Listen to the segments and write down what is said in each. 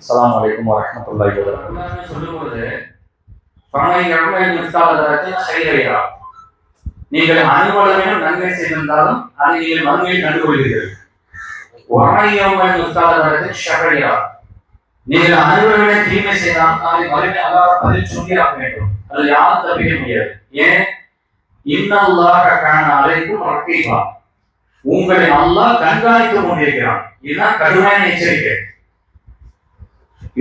அஸ்ஸலாமு அலைக்கும் வரஹ்மத்துல்லாஹி வபரகாத்துஹு. சொல்லும்போது நீங்கள் அனுபவம் நன்மை செய்திருந்தாலும் அதை நீங்கள் மறுமையில் கண்டுகொள்வீர்கள். நீங்கள் அனுபவம் தீமை செய்தால் அதை மறுமையில் அல்லாஹ் பதில் சொல்லியாக வேண்டும். அது யாரும் தப்பிக்க முடியாது. ஏன்? இன்னல்லாஹ கான அலைக்கும் ரகீபா, உங்களை அல்லாஹ் கண்காணித்துக் கொண்டிருக்கிறான். இதுதான் கடுமையான எச்சரிக்கை.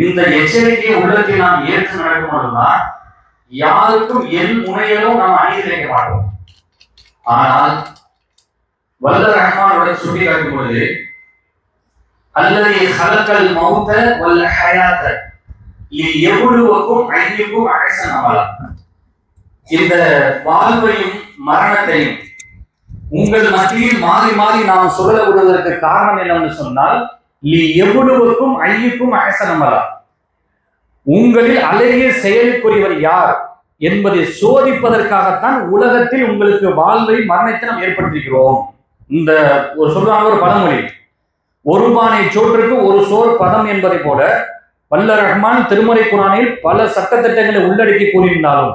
இந்த எச்சரிக்கையை உள்ளத்தில் நாம் ஏற்று நடக்கும்போதுதான் யாருக்கும் என் முனையிலும் நாம் அநீதி இழைக்க மாட்டோம். ஆனால் வல்ல ரஹ்மான் சொல்லி காட்டும் பொழுது அல்லது ஹலக்கல் மௌத வல்ல ஹயாத்த லியப்லுவக்கும் அய்யுக்கும் அஹ்ஸனு அமலா, இந்த வாழ்வையும் மரணத்தையும் உங்கள் மத்தியில் மாறி மாறி நாம் சொல்ல விடுவதற்கு காரணம் என்னவென்று சொன்னால் லியப்லுவக்கும் அய்யுக்கும் அஹ்ஸனு அமலா, உங்களில் அழகிய செயலுக்குரியவர் யார் என்பதை சோதிப்பதற்காகத்தான் உலகத்தில் உங்களுக்கு வாழ்வை மரணத்தை நாம் ஏற்படுத்திக்கிறோம். இந்த ஒரு சொல்லுவாங்க ஒரு பழமொழி, ஒரு பானை சோற்றுக்கு ஒரு சோர் பதம் என்பதை போல வல்ல ரஹ்மான் திருமறை குர்ஆனில் பல சட்டத்திட்டங்களை உள்ளடக்கி கூறியிருந்தாலும்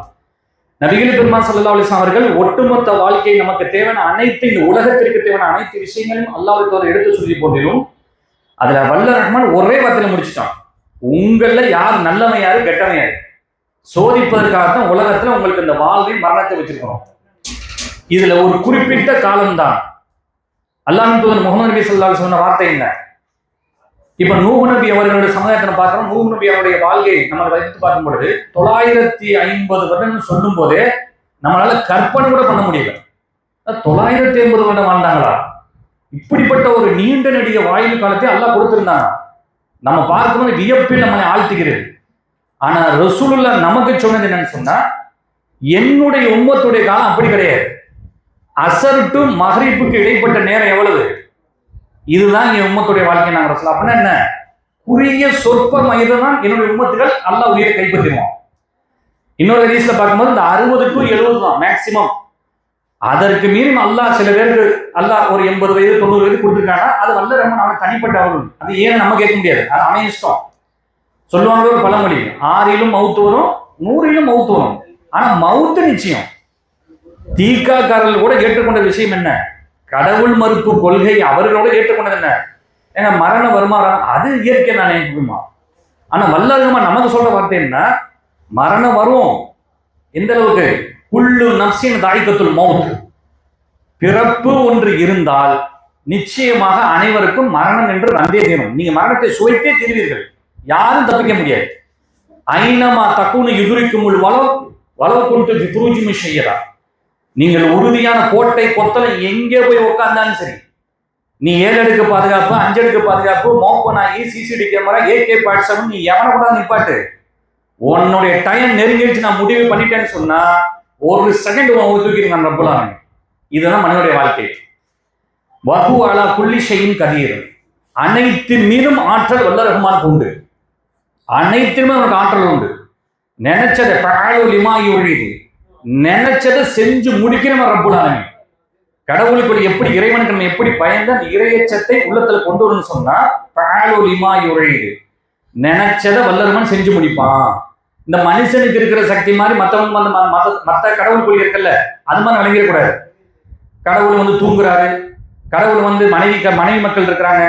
நபிகள் பெருமான் ஸல்லல்லாஹு அலைஹி வஸல்லம் அவர்கள் ஒட்டுமொத்த வாழ்க்கையை நமக்கு தேவையான அனைத்து, இந்த உலகத்திற்கு தேவையான அனைத்து விஷயங்களையும் அல்லாஹ்வுக்கு எடுத்து சொல்லி போட்டிலும் அதுல வல்ல ரஹ்மான் ஒரே வார்த்தையில முடிச்சிட்டான். உங்கள யார் நல்லவன் யாரு கெட்டவன் யாரு சோதிப்பதற்காகத்தான் உலகத்துல உங்களுக்கு இந்த வாழ்வை மரணத்தை வச்சிருக்கணும். இதுல ஒரு குறிப்பிட்ட காலம்தான். அல்லாஹ்வின் தூதர் முஹம்மது நபி ஸல்லல்லாஹு அலைஹி சொன்ன வார்த்தை என்ன? இப்ப நூஹ் நபி அவர்களுடைய சமுதாயத்தை பார்க்கிறோம். நூஹ் நபி அவருடைய வாழ்க்கையை நம்ம வைத்து பார்க்கும் பொழுது 950 வருடம் சொல்லும் போதே நம்மளால கற்பனை கூட பண்ண முடியல. 950 வருடம் வாழ்ந்தாங்களா? இப்படிப்பட்ட ஒரு நீண்ட நெடிய வாயில் காலத்தை அல்லாஹ் கொடுத்திருந்தாங்க. நம்ம பார்க்கும்போது வியப்பில் நம்மளை ஆழ்த்துகிறது. ஆனா ரசூலுல்லாஹ் நமக்கு சொன்னது என்னன்னு சொன்னா, என்னுடைய உம்மத்துடைய காலம் அப்படி கிடையாது. அசர் டு மஹ்ரிபுக்கு இடைப்பட்ட நேரம் எவ்வளவு? இதுதான் என் உம்மத்துடைய வாழ்க்கை. நாங்கள் ரசூல் அப்படின்னா என்ன? குறுகிய சொற்ப மயில்தான் என்னுடைய உம்மத்துகள் அல்லாஹ் உயிரை கைப்பற்றிடுவோம். இன்னொரு ஹதீஸ்ல பார்க்கும்போது இந்த 60 to 70 தான் மேக்சிமம். அதற்கு மீறி அல்லாஹ் சில பேருக்கு அல்லாஹ் ஒரு 80 வயது 90 வயது கொடுத்துருக்காங்க. அது வல்ல ரஹ்மான் அவன் தனிப்பட்ட அவர்கள். அது ஏன்னு நம்ம கேட்க முடியாது. அது அவன் இஷ்டம். சொல்லுவாங்க ஒரு பழமொழி, 6லும் மவுத்து வரும் 100லும் மவுத்து வரும். ஆனா மவுத்து நிச்சயம். தீக்காக்காரர்கள் கூட ஏற்றுக்கொண்ட விஷயம் என்ன? கடவுள் மறுப்பு கொள்கை அவர்களோட ஏற்றுக்கொண்டது என்ன? ஏன்னா மரணம் வருமானம் அது இயற்கை தானே இருக்குமா. ஆனா வல்ல ரஹ்மான் நமக்கு சொல்ற வார்த்தை என்ன? மரணம் வரும். எந்த அளவுக்கு? குல்லு நஃப்ஸின் தாயிகத்துல் மௌத், பிறப்பு ஒன்று இருந்தால் நிச்சயமாக அனைவருக்கும் மரணம் என்று வந்தே தீரும். நீங்க மரணத்தை சுவைத்தே தீர்வீர்கள். யாரும் தப்பிக்க முடியாது. ஐனமா தக்குனு யுதுரிக்குமுல் வலவ் குன்து ஃபி புரூஜின் முஷய்யதா, நீங்கள் உறுதியான கோட்டை கொத்தலை எங்கே போய் உட்கார்ந்தாலும் சரி, நீ 7 அடுக்கு பாதுகாப்பு 5 அடுக்கு பாதுகாப்பு ஓப்பன் ஆகி சிசிடி கேமரா AK-47 நீ எவனை கூட நிப்பாட்டு, உன்னுடைய டைம் நெருங்கிடுச்சு நான் முடிவு பண்ணிட்டேன்னு சொன்னா ஒரு செகண்ட் தூக்கிடுங்க ரப்புல் ஆலமீன். இதுதான் மனிதனுடைய வாழ்க்கை. வஹு அலா குல்லி ஷைஇன் கதீர், அனைத்தின் மீதும் ஆற்றல் வல்ல ரஹ்மான் உண்டு. அனைத்திலுமே அவனுக்கு ஆற்றல் உண்டு. நினைச்சதை ஃபஅலு லிமா யுரீது, நினைச்சதை செஞ்சு முடிக்கணும் ரப்புல் ஆலமீன். கடவுளுக்குள்ள எப்படி இறைவனுக்கு நம்ம எப்படி பயந்து அந்த இறையச்சத்தை உள்ளத்துல கொண்டு வரணும்னு சொன்னா ஃபஅலு லிமா யுரீது, நினைச்சதை வல்ல ரஹ்மான் செஞ்சு முடிப்பான். இந்த மனுஷனுக்கு இருக்கிற சக்தி மாதிரி மற்றவங்க வந்து மற்ற கடவுளுக்குள்ள இருக்குல்ல அது மாதிரி விளங்கிடக்கூடாது. கடவுள் வந்து தூங்குறாரு, கடவுள் வந்து மனைவி மக்கள் இருக்கிறாங்க,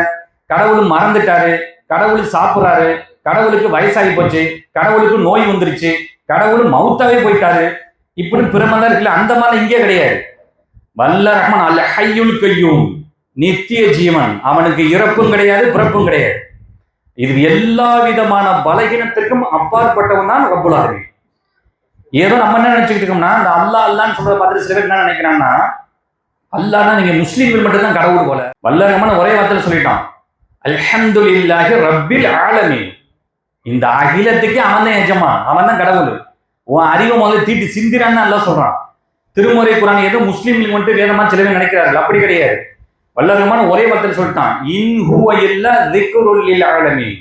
கடவுள் மறந்துட்டாரு, கடவுள் சாப்பிட்றாரு, கடவுளுக்கு வயசாகி போச்சு, கடவுளுக்கு நோய் வந்துருச்சு, கடவுள் மவுத்தாவே போயிட்டாரு, இப்படி பிரமதான் இருக்குல்ல, அந்த மாதிரி இங்கே கிடையாது. வல்ல ரஹ்மான் அல் ஹய்யுல் கய்யூம், நித்திய ஜீவன், அவனுக்கு இறப்பும் கிடையாது பிறப்பும் கிடையாது. இது எல்லா விதமான பலகீனத்திற்கும் அப்பாற்பட்டவன் தான் ரப்புல் ஆலமீன். ஏதோ நம்ம என்ன நினைச்சுக்கிட்டு இருக்கோம்னா, இந்த அல்லாஹ் அல்லான்னு சொல்றத பார்த்துட்டு சில பேர் என்ன நினைக்கிறாங்கன்னா, அல்லாஹ்னா நீங்க முஸ்லீம்கள் மட்டும் தான் கடவுள் போல. வல்ல ரஹ்மான் ஒரே வார்த்தையில சொல்லிட்டான், அல்ஹம்துலில்லாஹி ரப்பில் ஆலமீன், இந்த அகிலத்துக்கே அவன் தான் எஜமான், அவன் தான் கடவுள். உன் அறிவை முதல்ல தீட்டி சிந்திரான்னு அல்லாஹ் சொல்றான். திருமறை குர்ஆன் ஏதோ முஸ்லீம்களுக்கு மட்டும் வேதமா சில பேர் நினைக்கிறார்கள், அப்படி கிடையாது. வல்ல ரஹ்மான் ஒரே வார்த்தையில் சொல்லிட்டான், இன் ஹுவ இல்லா திக்ருல் லில் ஆலமீன்,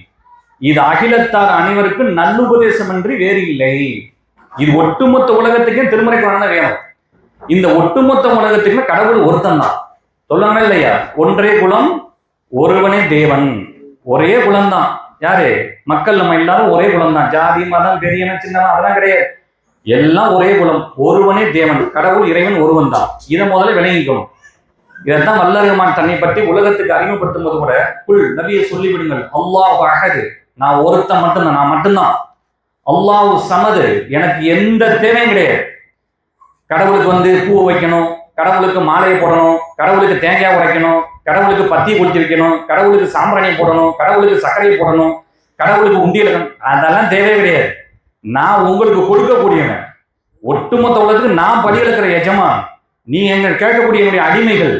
இது அகிலத்தார் அனைவருக்கும் நல்லுபதேசம் என்று வேறு இல்லை. இது ஒட்டுமொத்த உலகத்துக்கே திருமறை குர்ஆன் தான் வேணும். இந்த ஒட்டுமொத்த உலகத்துக்குமே கடவுள் ஒருத்தன் தான். சொல்லுவாங்க இல்லையா, ஒன்றே குலம் ஒருவனே தேவன், ஒரே குலம் தான். யாரு? மக்கள் நம்ம எல்லாரும் ஒரே குலம் தான். ஜாதி மதம் பெரியவன் சின்னவன் அதெல்லாம் கிடையாது. எல்லாம் ஒரே குலம். ஒருவனே தேவன், கடவுள் இறைவன் ஒருவன் தான். இதை முதல்ல விளங்கிக்கணும். இதைத்தான் வல்லர் ரஹ்மான் தன்னை பற்றி உலகத்துக்கு அறிமுகப்படுத்தும் போது கூட புல் நபியை சொல்லிவிடுங்கள், அல்லாஹ் அஹது, நான் ஒருத்தன் மட்டும்தான், நான் மட்டும்தான். அல்லாஹ் சமது, எனக்கு எந்த தேவையும் கிடையாது. கடவுளுக்கு பூவை வைக்கணும், கடவுளுக்கு மாலையை போடணும், கடவுளுக்கு தேங்காய் உடைக்கணும், கடவுளுக்கு பத்தி கொளுத்தி வைக்கணும், கடவுளுக்கு சாம்பிராணியை போடணும், கடவுளுக்கு சர்க்கரையை போடணும், கடவுளுக்கு உண்டியல், அதெல்லாம் தேவையே கிடையாது. நான் உங்களுக்கு கொடுக்கக்கூடியவன். ஒட்டுமொத்த உலகத்துக்கு நான் படியெடுக்கிற எஜமான். நீ எங்கள் கேட்கக்கூடிய என்னுடைய அடிமைகள்.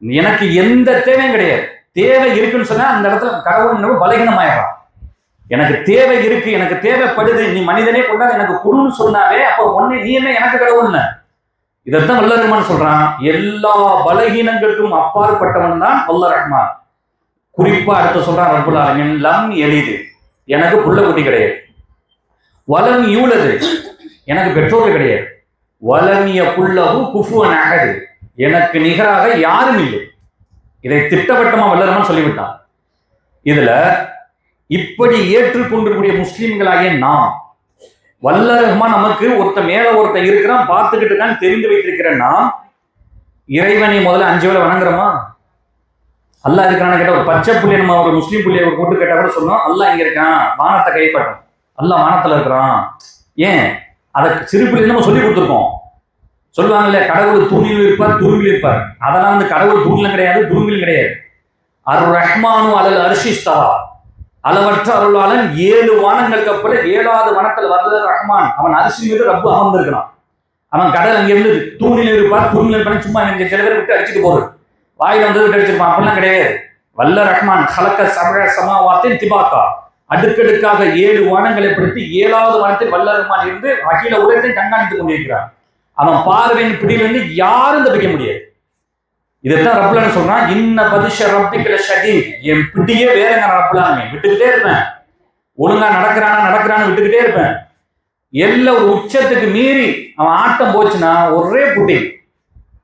எனக்கு எந்த தேவையும் கிடையாது. தேவை இருக்குன்னு சொன்னா அந்த இடத்துல கடவுள் பலகீனமாயிடலாம். எனக்கு தேவை இருக்கு, எனக்கு தேவைப்படுது, நீ மனிதனே கொண்டாது எனக்கு குருன்னு சொன்னாவே அப்போ ஒண்ணு நீ என்ன எனக்கு கடவுள்னு. இதைத்தான் வல்லர் ரஹ்மான் சொல்றான். எல்லா பலகீனங்களுக்கும் அப்பாற்பட்டவன் தான் வல்லர் ரஹ்மான். குறிப்பா அடுத்து சொல்றான் ரப்புல் ஆலமீன், லம் எளிது, எனக்கு புள்ள குட்டி கிடையாது. வலம் யூலது, எனக்கு பெற்றோர்கள் கிடையாது. வலமிய புல்லகு குஃபுவன் அஹது, எனக்கு நிகராக யாரும் இல்லை. இதை திட்டவட்டமா வல்லர் ரஹ்மான் சொல்லிவிட்டான். இதுல இப்படி ஏற்றுக்கொண்டிருக்கூடிய முஸ்லிம்களாகிய நாம், வல்லர் ரஹ்மான் நமக்கு ஒருத்த மேல ஒருத்த இருக்கிறான் பார்த்துக்கிட்டு இருக்கான்னு தெரிந்து வைத்திருக்கிற நாம் இறைவனை முதல்ல 5 வேளை வணங்குறோமா? அல்லாஹ் இருக்கிறான்னு கேட்டா, ஒரு பச்சை புள்ளிய நம்ம ஒரு முஸ்லீம் புள்ளிய ஒரு கூட்டு கேட்டா கூட சொன்னோம் அல்லாஹ் இங்க இருக்கான், வானத்தை கைப்பற்றும், அல்லாஹ் வானத்துல இருக்கிறான். ஏன்? அதை சிறு பிள்ளை நம்ம சொல்லி கொடுத்துருக்கோம். சொல்லுவாங்கல்ல, கடவுள் தூணிலும் இருப்பார் துருவிலும் இருப்பார். அதெல்லாம் கடவுள் தூணிலும் கிடையாது துருவிலும் கிடையாது. அர் ரஹ்மானு அலல் அர்ஷிஸ்தவா, அளவற்ற அருளாளன் 7 வானங்களுக்கு அப்புறம் 7வது வானத்தில் வல்லர் ரஹ்மான், அவன் அரிசி மீது ரப்பு அமர்ந்திருக்கிறான். அவன் கடல் அங்கிருந்து தூணில் இருப்பார் துருவிலும் இருப்பான்னு சும்மா எனக்கு சில பேர் விட்டு அடிச்சுட்டு போறது, வாயில விட்டு அடிச்சிருப்பான், அப்படிலாம் கிடையாது. வல்லர் ரஹ்மான் ஹலக்க சபழ சமாவாத்தின் திபாக்கா, அடுக்கடுக்காக 7 வானங்களை படுத்தி 7வது வானத்தில் வல்லர் ரஹ்மான் இருந்து அகில உலகத்தை கண்காணித்துக் கொண்டிருக்கிறான். அவன் பார்வையின் பிடியிலிருந்து யாரும் தப்பிக்க முடியாது. இதைத்தான் ரப்புலான்னு சொல்றான், இன்ன பதிஷ ரப்பிக்கல ஷதீத், என் பிடியே வேறங்க ரப்புலான்னு விட்டுக்கிட்டே இருப்பேன். ஒழுங்கா நடக்கிறான்னு விட்டுக்கிட்டே இருப்பேன். எல்லாம் ஒரு உச்சத்துக்கு மீறி அவன் ஆட்டம் போச்சுன்னா ஒரே புட்டி.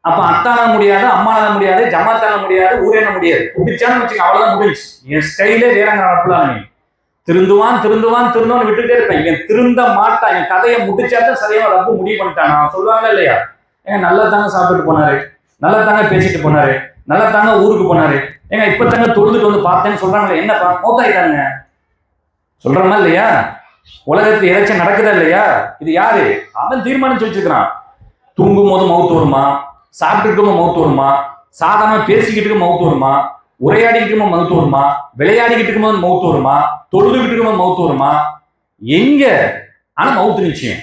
அப்ப அத்தான முடியாது, அம்மானால முடியாது, ஜமாத்தான முடியாது, ஊரேன முடியாது. பிடிச்சான்னு வச்சுக்க, அவ்வளவுதான் முடிஞ்சு. என் ஸ்டைலே வேறங்க ரப்புலான்னு. திருந்துவான் விட்டுக்கிட்டே இருப்பேன். இவன் திருந்த மாட்டான். என் கதையை முடிச்சாதான் சரியா ரப்பு முடிவு பண்ணிட்டான். அவன் சொல்லுவாங்க இல்லையா, ஏங்க நல்லா தாங்க சாப்பிட்டுட்டு போனாரு, நல்லா தாங்க பேசிட்டு போனாரு, நல்லா தாங்க ஊருக்கு போனாரு, ஏங்க இப்பதாங்க தொழுதுட்டு பார்த்தேன்னு சொல்றாங்களே, என்னப்பா மௌத்தாயிட்டாங்க சொல்றமா இல்லையா? உலகத்து இறைச்சம் நடக்குதா இல்லையா? இது யாரு? அவன் தீர்மானிச்சு வச்சுக்கிறான். தூங்கும் போது மவுத்து வருமா, சாப்பிட்டு மவுத்து வருமா, சாதாரண பேசிக்கிட்டு மவுத்து வருமா, உரையாடிக்கிட்டு மவுத்து வருமா, விளையாடிக்கிட்டு இருக்கும்போது மவுத்து வருமா, தொழுதுகிட்டு இருக்கும்போது மவுத்து வருமா, எங்க? ஆனா மவுத்து நிச்சயம்.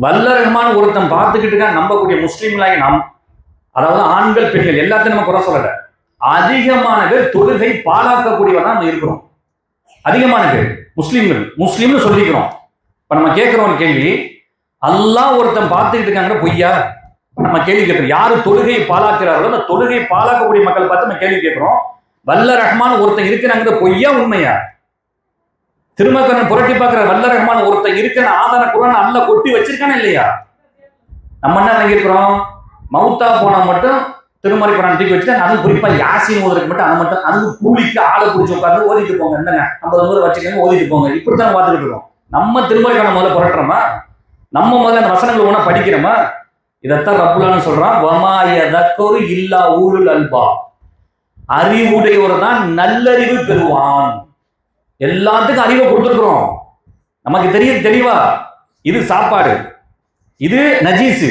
வல்லர் ரஹ்மான் ஒருத்தன் பார்த்துக்கிட்டு இருக்கான். நம்பக்கூடிய முஸ்லீம்களாகி நாம், அதாவது ஆண்கள் பெண்கள் எல்லாத்தையும் நம்ம குறை சொல்லல, அதிகமான பேர் தொழுகை பாழாக்கக்கூடியவன் தான் நம்ம இருக்கிறோம். அதிகமான பேர் முஸ்லீம்னு சொல்லிக்கிறோம். இப்ப நம்ம கேட்கிறோம் கேள்வி, அல்லாஹ் ஒருத்தன் பார்த்துக்கிட்டு இருக்காங்க பொய்யா? நம்ம கேள்வி கேட்கிறோம், யாரு தொழுகையை பாழாக்குறார்களோ அந்த தொழுகையை பாழாக்கக்கூடிய மக்களை பார்த்து நம்ம கேள்வி கேட்கிறோம். வல்லர் ரஹ்மான் ஒருத்தன் இருக்கிறாங்க பொய்யா உண்மையா? திருமகன் புரட்டி பார்க்கிற வல்லர் ரஹ்மான் ஒருத்தன் இருக்கிற ஆதார குரான் அல்ல கொட்டி வச்சிருக்கானே இல்லையா? நம்ம என்ன வாங்கியிருக்கிறோம்? மவுத்தா போனா மட்டும் திருமறை குரான் தூக்கி வச்சுட்டு, அதுவும் குறிப்பா யாசின் ஓதுறதுக்கு மட்டும், அது மட்டும் அதுக்கு கூலிக்கு ஆளை பிடிச்சி உட்காந்து ஓதிட்டு போங்க, என்னங்க 50 நூறு வச்சுக்கோங்க ஓதிட்டு போங்க, இப்படித்தான் பார்த்துக்கிட்டு இருக்கோம். நம்ம திருமறை குரான் முதல்ல புரட்டுறோமா? நம்ம முதல்ல அந்த வசனங்கள் ஒண்ணா படிக்கிறோமா? இதைத்தான் ரப்புலான்னு சொல்றான், வமாய தக்கொரு இல்லா ஊருல் அல்பா, அறிவுடையவர் தான் நல்லறிவு பெறுவான். எல்லாத்துக்கும் அறிவை கொடுத்துருக்குறோம். நமக்கு தெரியும் தெளிவா, இது சாப்பாடு, இது நஜீசு,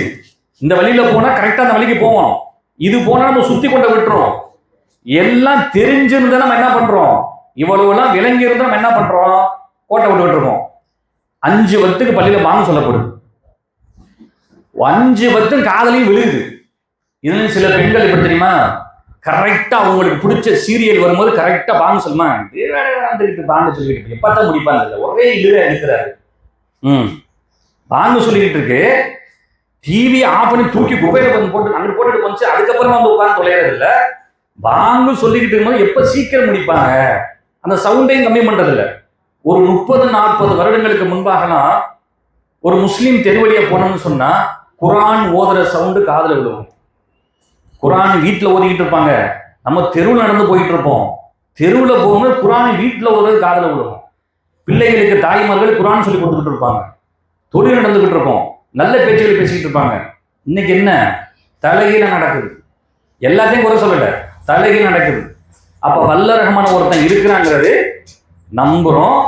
இந்த வழியில போனா கரெக்டா அந்த வழிக்கு போவோம், இது போனா நம்ம சுத்தி கொண்ட விட்டுறோம். எல்லாம் தெரிஞ்சிருந்தா நம்ம என்ன பண்றோம்? இவ்வளவு எல்லாம் விளங்கி இருந்தா நம்ம என்ன பண்றோம்? கோட்டை விட்டு விட்டுருக்கோம். 5 வத்துக்கு பள்ளியில வாங்க சொல்லப்படுது, 5 வத்தும் காதலையும் விழுகுது. இதுல சில பெண்கள் எப்படி தெரியுமா, கரெக்டா அவங்களுக்கு பிடிச்ச சீரியல் வரும்போது கரெக்டா பாங்க சொல்லுமா, பாங்க சொல்லிக்கிட்டு எப்பதான் முடிப்பாங்க, ஒரே இழுவை எடுக்கிறாரு. பாங்க சொல்லிக்கிட்டு இருக்கு, டிவி ஆஃப் பண்ணி தூக்கி குப்பையில போட்டு அங்கிட்டு போட்டுட்டு போச்சு, அதுக்கப்புறம் வந்து உட்காந்து தொலைறது இல்ல. பாங்க சொல்லிக்கிட்டு இருக்கும்போது எப்ப சீக்கிரம் முடிப்பாங்க, அந்த சவுண்டையும் கம்மி பண்றது இல்ல. ஒரு 30-40 வருடங்களுக்கு முன்பாகலாம் ஒரு முஸ்லீம் தெருவழியா போனோம்னு சொன்னா குரான் ஓதுற சவுண்டு காதுல விழுவும். குரான் வீட்டுல ஓதிக்கிட்டு இருப்பாங்க, நம்ம தெருவில் நடந்து போயிட்டு இருப்போம், தெருவில் போகும்போது குரான் வீட்டில் ஒரு காதல விழுகும். பிள்ளைகளுக்கு தாய்மார்கள் குரான் சொல்லி கொடுத்துக்கிட்டு இருப்பாங்க. தொழில் நடந்துகிட்டு இருக்கும், நல்ல பேச்சுகளை பேசிக்கிட்டு இருப்பாங்க. இன்னைக்கு என்ன தலைகீழ நடக்குது? எல்லாத்தையும் குறை சொல்லல, தலைகீழ நடக்குது. அப்ப வல்ல ரஹ்மான் ஒருத்தன் இருக்கிறாங்கிறது நம்புறோம்,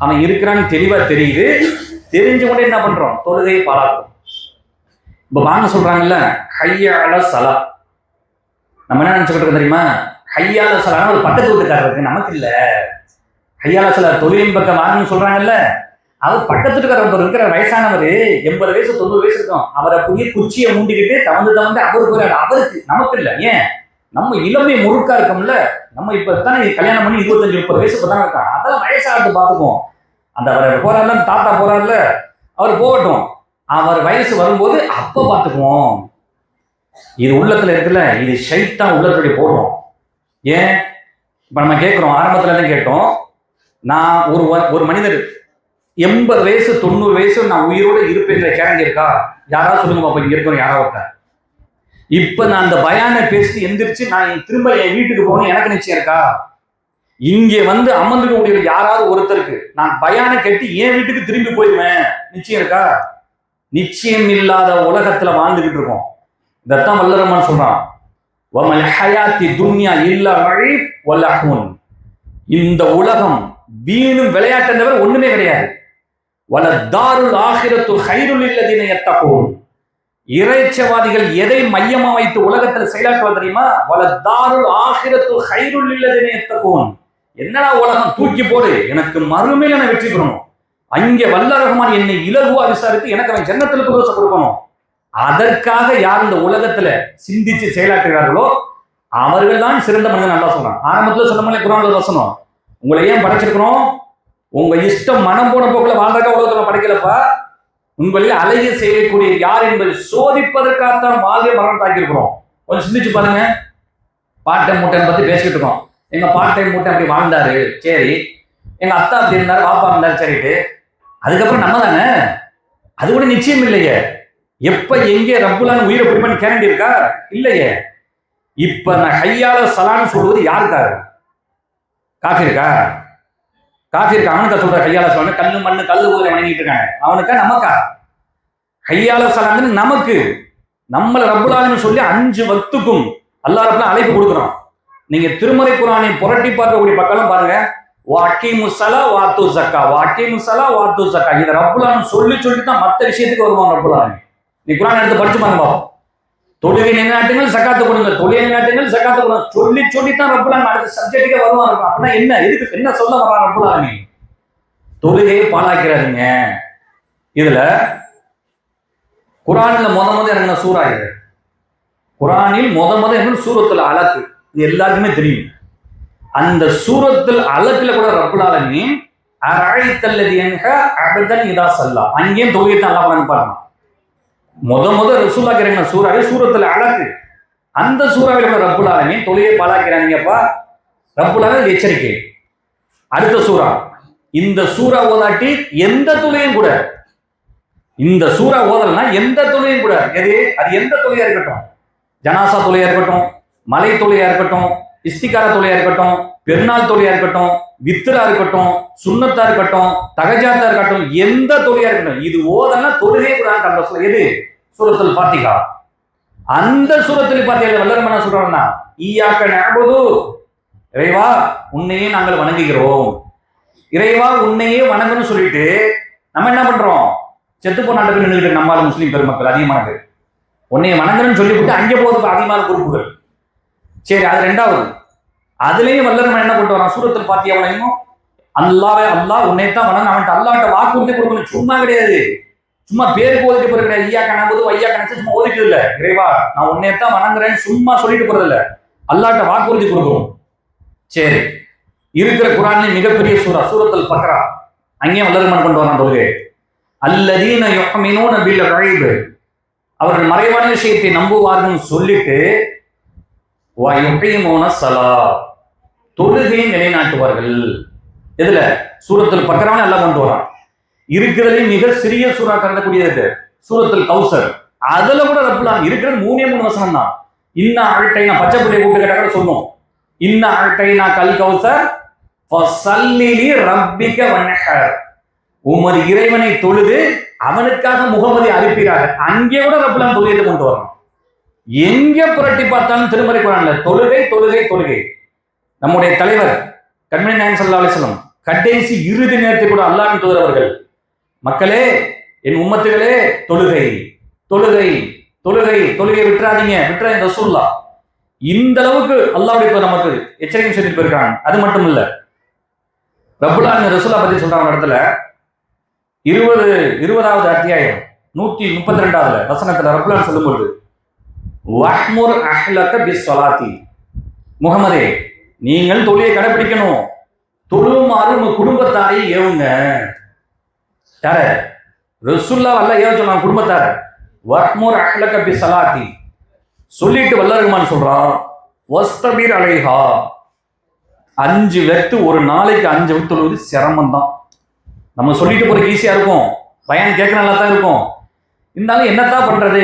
அவன் இருக்கிறான்னு தெளிவா தெரியுது. தெரிஞ்சு கொண்டு என்ன பண்றோம்? தொழுகையை பாராட்டுறோம். இப்ப வாங்க சொல்றாங்கல்ல ஹய்யால சலா, நம்ம என்ன நினைச்சுக்கிட்டு இருக்கோம் தெரியுமா? ஹய்யால சலான ஒரு பக்கத்து வீட்டுக்காரருக்கு, நமக்கு இல்ல. ஹய்யால சலா தொழிலின் பக்கம் வாங்கன்னு சொல்றாங்கல்ல, அவர் பக்கத்துக்காரர் இருக்கிற வயசானவர் 80 வயசு 90 வயசு இருக்கும், அவரை புதிய குச்சியை மூண்டிக்கிட்டு தவந்து அவருக்கு போறாரு. அவருக்கு, நமக்கு இல்ல. ஏன்? நம்ம இளமை முழுக்கா இருக்கோம்ல. நம்ம இப்ப தானே கல்யாணம் பண்ணி 25-30 வயசு தானே இருக்கான். அதெல்லாம் வயசாகிறது பார்த்துக்குவோம். அந்த அவர் போறாருல, தாத்தா போறாருல, அவர் போகட்டும். அவர் வயசு வரும்போது அப்ப பார்த்துக்குவோம். இது உள்ளத்துல இருக்குல்ல, இது ஷைத்தான் உள்ளத்துடைய போடுவோம். ஏன்? இப்ப நம்ம கேட்கிறோம், ஆரம்பத்துல தான் கேட்டோம், நான் ஒரு மனிதர் 80 வயசு 90 வயசு நான் உயிரோட இருப்பேங்கிற கேரண்டி இருக்கா? யாராவது சொல்லுங்க பாப்பா, இங்க இருக்கிறோம் யாராவது ஒருத்தன். இப்ப நான் அந்த பயானை பேசி எந்திரிச்சு நான் திரும்ப என் வீட்டுக்கு போகணும், எனக்கு நிச்சயம் இருக்கா? இங்கே வந்து அமர்ந்துக்கூடிய யாராவது ஒருத்தருக்கு நான் பயானை கட்டி என் வீட்டுக்கு திரும்பி போயிடுவேன் நிச்சயம் இருக்கா? நிச்சயம் இல்லாத உலகத்துல வாழ்ந்துகிட்டு இருக்கோம். இதைத்தான் வல்ல ரஹ்மான் சொல்றான், வமல் ஹயாத்தி துன்யா இல்லா லஈப் வ லஹ்வுன். இந்த உலகம் வீணும் விளையாட்டை தவிர ஒண்ணுமே கிடையாது. வல தாருல் ஆகிரத்து ஹைருல் இல்லதீன யத்தகூன். இறைச்சவாதிகள் எதை மையமா வைத்து உலகத்தில் செயலாற்றுவது தெரியுமா? வல தாருல் ஆகிரத்து ஹைருல் இல்லதீன யத்தகூன். என்னடா உலகம், தூக்கி போடு, எனக்கு மறுமையில நான் வெற்றி பெறணும், அங்கே வல்ல ரஹ்மான் என்னை இலகுவா விசாரித்து எனக்கு அவன் ஜன்னத்தில் பிரவேசம் கொடுக்கணும். அதற்காக யார் இந்த உலகத்துல சிந்திச்சு செயலாற்றுகிறார்களோ அவர்கள் தான் சிறந்த மனிதன். நல்லா சொல்றான். ஆரம்பத்துல சொன்ன மாதிரி குர்ஆன்ல வசனம், உங்களை ஏன் படைச்சிருக்கிறோம்? உங்க இஷ்டம் மனம் போன போக்குல வாழ்றதுக்காக உலகத்துல படைக்கலப்பா. உங்களில் அழகிய செய்யக்கூடிய யார் என்பதை சோதிப்பதற்காகத்தான் வாழ்க்கை மரணம் தாக்கியிருக்கிறோம். கொஞ்சம் சிந்திச்சு பாருங்க. பார்ட் டைம் மூட்டை பத்தி பேசிக்கிட்டு இருக்கோம். எங்க பார்ட் டைம் மூட்டை அப்படி வாழ்ந்தாரு, சரி. எங்க அத்தா அப்படி இருந்தாரு, பாப்பா இருந்தாரு, சரிட்டு. அதுக்கப்புறம் நம்ம தானே. அது கூட நிச்சயம் இல்லையே. எப்ப எங்கே ரப்புலான்னு உயிரை பிடிப்பான்னு கேரண்டி இருக்கா? இல்லையே. இப்ப நான் ஹய்யால சலான்னு சொல்வது யாருக்காரு? காஃபிருக்கா? காஃபிருக்கா? அவனுக்கா சொல்ற ஹய்யால சலான்னு? கல்லு மண்ணு கல்லு ஊரை வணங்கிட்டு இருக்காங்க, அவனுக்கா நமக்கா? ஹய்யால சலான்னு நமக்கு. நம்மள ரப்புல் ஆலமீன் சொல்லி 5 வக்துக்கும் அல்லாஹ் ரப்புல் அழைப்பு கொடுக்குறோம். நீங்க திருமறை குர்ஆனை புரட்டி பார்க்கக்கூடிய பக்கம் பாருங்க, வாக்கிமு ஸலா வாத்து ஸக்கா, வாக்கிமு ஸலா வாத்து ஸக்கா. இத ரப்புல் ஆலமீன் சொல்லி தான் மற்ற விஷயத்துக்கு வருவாங்க ரப்புல் ஆலமீன். நீ குர்ஆன் எடுத்து படிச்சு பாருங்க பாப்போம். தொழுகை நிலைநாட்டுங்கள், ஜகாத்து கொடுங்க, தொழுகை நிலைநாட்டுங்கள், ஜகாத்து கொடுங்க, சொல்லித்தான் ரப்புல் ஆலமீன் அடுத்த சப்ஜெக்ட்டுக்கே வருவாங்க. அப்படின்னா என்ன, எதுக்கு என்ன சொல்ல வர்றான் ரப்புல் ஆலமீன்? தொழுகையை பாழாக்கிறாருங்க. இதுல குர்ஆன்ல முத என்ன சூரா இது? குர்ஆனில் முத என்ன? சூரத்துல் அலக். இது எல்லாருக்குமே தெரியும். அந்த சூரத்துல் அலக்ல கூட ரப்புல் ஆலமீன் அரஐத்தல்லதி யன்ஹா அபதன் இதா ஸல்லா, அங்கேயும் தொழுகையை தான் அல்லாஹ் அனுப்புறான். முத ரசூலுல்லாஹ் இறங்கின சூறாவே சூரத்துல் அலக். அந்த சூறாவில் கூட ரப்புல் ஆலமீன் தொழுகையை பாழாக்கிறாங்கப்பா. ரப்புல் ஆலமீன் எச்சரிக்கை. அடுத்த சூறா, இந்த சூறா ஓதாட்டி எந்த தொழுகையும் கூட, இந்த சூறா ஓதலனா எந்த தொழுகையும் கூட, எது அது எந்த தொழுகையா இருக்கட்டும், ஜனாசா தொழுகையா இருக்கட்டும், மலை தொழுகையா இருக்கட்டும், இஸ்திகாரா தொழுகையா இருக்கட்டும், பெருநாள் தொழுகையா இருக்கட்டும், வித்ரா இருக்கட்டும், சுன்னத்தா இருக்கட்டும், தகஜாத்தா இருக்கட்டும், எந்த தொழுகையா இருக்கட்டும், இது ஓதனா தொழுகை கூட. எது? சூரத்துல் ஃபாத்திஹா. அந்த சூரத்துல் ஃபாத்திஹால வல்ல ரஹ்மான் என்ன சொல்றாருன்னா, ஈயாக்க நஅபுது, இறைவா உன்னையே நாங்கள் வணங்குகிறோம். இறைவா உன்னையே வணங்கணும்னு சொல்லிட்டு நம்ம என்ன பண்றோம்? செத்து போன நாட்டுக்கு நின்றுகிட்டு நம்மால முஸ்லீம் பெருமக்கள் அதிகமானது உன்னைய வணங்குறன்னு சொல்லிவிட்டு அங்கே போகுது அதிகமான குறிப்புகள். சரி, அது ரெண்டாவது. அதுலயும் வல்ல ரஹ்மான் என்ன கொண்டு வரான்? சூரத்துல் ஃபாத்திஹாவையும் அல்லாஹ் உன்னைத்தான் வணங்க, அவன்கிட்ட அல்லாஹ்ட்ட வாக்குறுதி கொடுக்கணும். சும்மா கிடையாது, சும்மா பேருக்கு ஓதிட்டு போறது கிடையாது. ஈயாக்க நஅபுது வைய்யாக்க நஸ்தஈன் சும்மா ஓதிட்டு இல்ல. இறைவா நான் உன்னைத்தான் வணங்குறேன்னு சும்மா சொல்லிட்டு போறது இல்ல, அல்லாஹ்ட்ட வாக்குறுதி கொடுக்கணும். சரி, இருக்கிற குர்ஆன்ல மிகப்பெரிய சூரா சூரத்துல் பக்ரா, அங்கேயும் வல்ல ரஹ்மான் கொண்டு வரான் தொழுகை. அல்லதீன யுஹ்மினூன பில் கைப், அவர்கள் மறைவான விஷயத்தை நம்புவார்கள் சொல்லிட்டு வ யுகீமூன ஸலா, தொழுகையை நிலைநாட்டுவார்கள். இதுல சூரத்துல் பக்ராவை எல்லாம் கொண்டு வரான். இருக்கிறதுலே மிக சிறிய சூறா கருதக்கூடியது சூரத்துல் கௌசர். அதுல கூட ரப்புல் ஆலமீன் இருக்கிறது 3 வசனம் தான். இன்ன அழ்டைனா பச்சை புள்ளையை கூப்பிட்டு கேட்டா கூட சொல்லும். இன்ன அட்டைனா கல் கௌசர் ஃபஸல்லிலி ரப்பிக வன்ஹர். உமது இறைவனை தொழுது அவனுக்காக முகமதி அனுப்பினார். அங்கே கூட ரப்புலாம் தொழுகையை கொண்டு வரணும். எங்க புரட்டி பார்த்தாலும் திருமறை குர்ஆன்ல தொழுகை தொழுகை தொழுகை. நம்முடைய தலைவர் கண்மணி நாயகம் ஸல்லல்லாஹு அலைஹி வஸல்லம் கடைசி இறுதி நேரத்தை கூட அல்லாஹ்வின் தூதர் அவர்கள், மக்களே, என் உம்மத்துகளே, தொழுகை தொழுகை தொழுகை தொழுகை விட்டுறாதீங்க விட்டுறாங்க ரசூலுல்லாஹ். இந்த அளவுக்கு அல்லாஹ்வுடைய நமக்கு எச்சரிக்கை சொல்லிட்டு போயிருக்காங்க. அது மட்டும் இல்ல, ரப்புல் ஆலமீன் ரசூலுல்லாஹ் பத்தி சொல்றாங்க இடத்துல 20வது அத்தியாயம் 132வது வசனத்துல ரப்புல் ஆலமீன் சொல்லும்போது, வஹ்முர் அஹ்லக பிஸ்ஸலாத்தி, முஹம்மதே நீங்கள் தொழுகையை கடைபிடிக்கணும், தொழுமாறு உங்க குடும்பத்தாரை ஏவுங்க. யார? ரசூலுல்லாஹ் அல்லாஹ் ஏவ சொன்னாங்க குடும்பத்தார. வஹ்முர் அஹ்லக பிஸ்ஸலாத்தி சொல்லிட்டு வல்ல ரஹ்மான் சொல்றான், வஸ்தபிர் அலைஹா, 5 வக்து ஒரு நாளைக்கு 5 வக்து தொழுவது சிரமம் தான். நம்ம சொல்லிட்டு போறதுக்கு ஈஸியா இருக்கும், பையன் கேட்க நல்லா தான் இருக்கும். இருந்தாலும் என்னத்தான் பண்றது,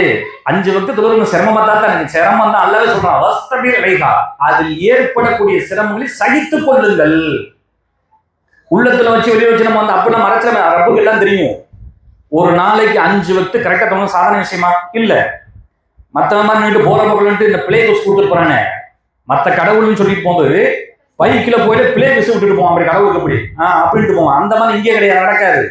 5 வக்து தொழுவது சிரமமா தான் எனக்கு சிரமம் தான். அல்லாஹ் சொல்றான் வஸ்தபிர் அலைஹா, அதில் ஏற்படக்கூடிய சிரமங்களை சகித்துக் கொள்ளுங்கள். உள்ளத்துல வச்சு வெளியே வச்சு நம்ம அப்ப நம்ம மறைச்ச ரப்புக்கு எல்லாம் தெரியும். ஒரு நாளைக்கு 5 வக்து கரெக்டா தொழுவது சாதாரண விஷயமா இல்ல. மற்ற மாதிரி போற பக்கம் இந்த பிளே பஸ் கொடுத்துட்டு போறானே, மற்ற கடவுள்னு சொல்லிட்டு போகும்போது பைக்கில் போயிட்டு பிளே பஸ் விட்டுட்டு போவோம். அப்படி கடவுளுக்கு எப்படி அப்படின்ட்டு போவோம். அந்த மாதிரி இங்கே கிடையாது, நடக்காது.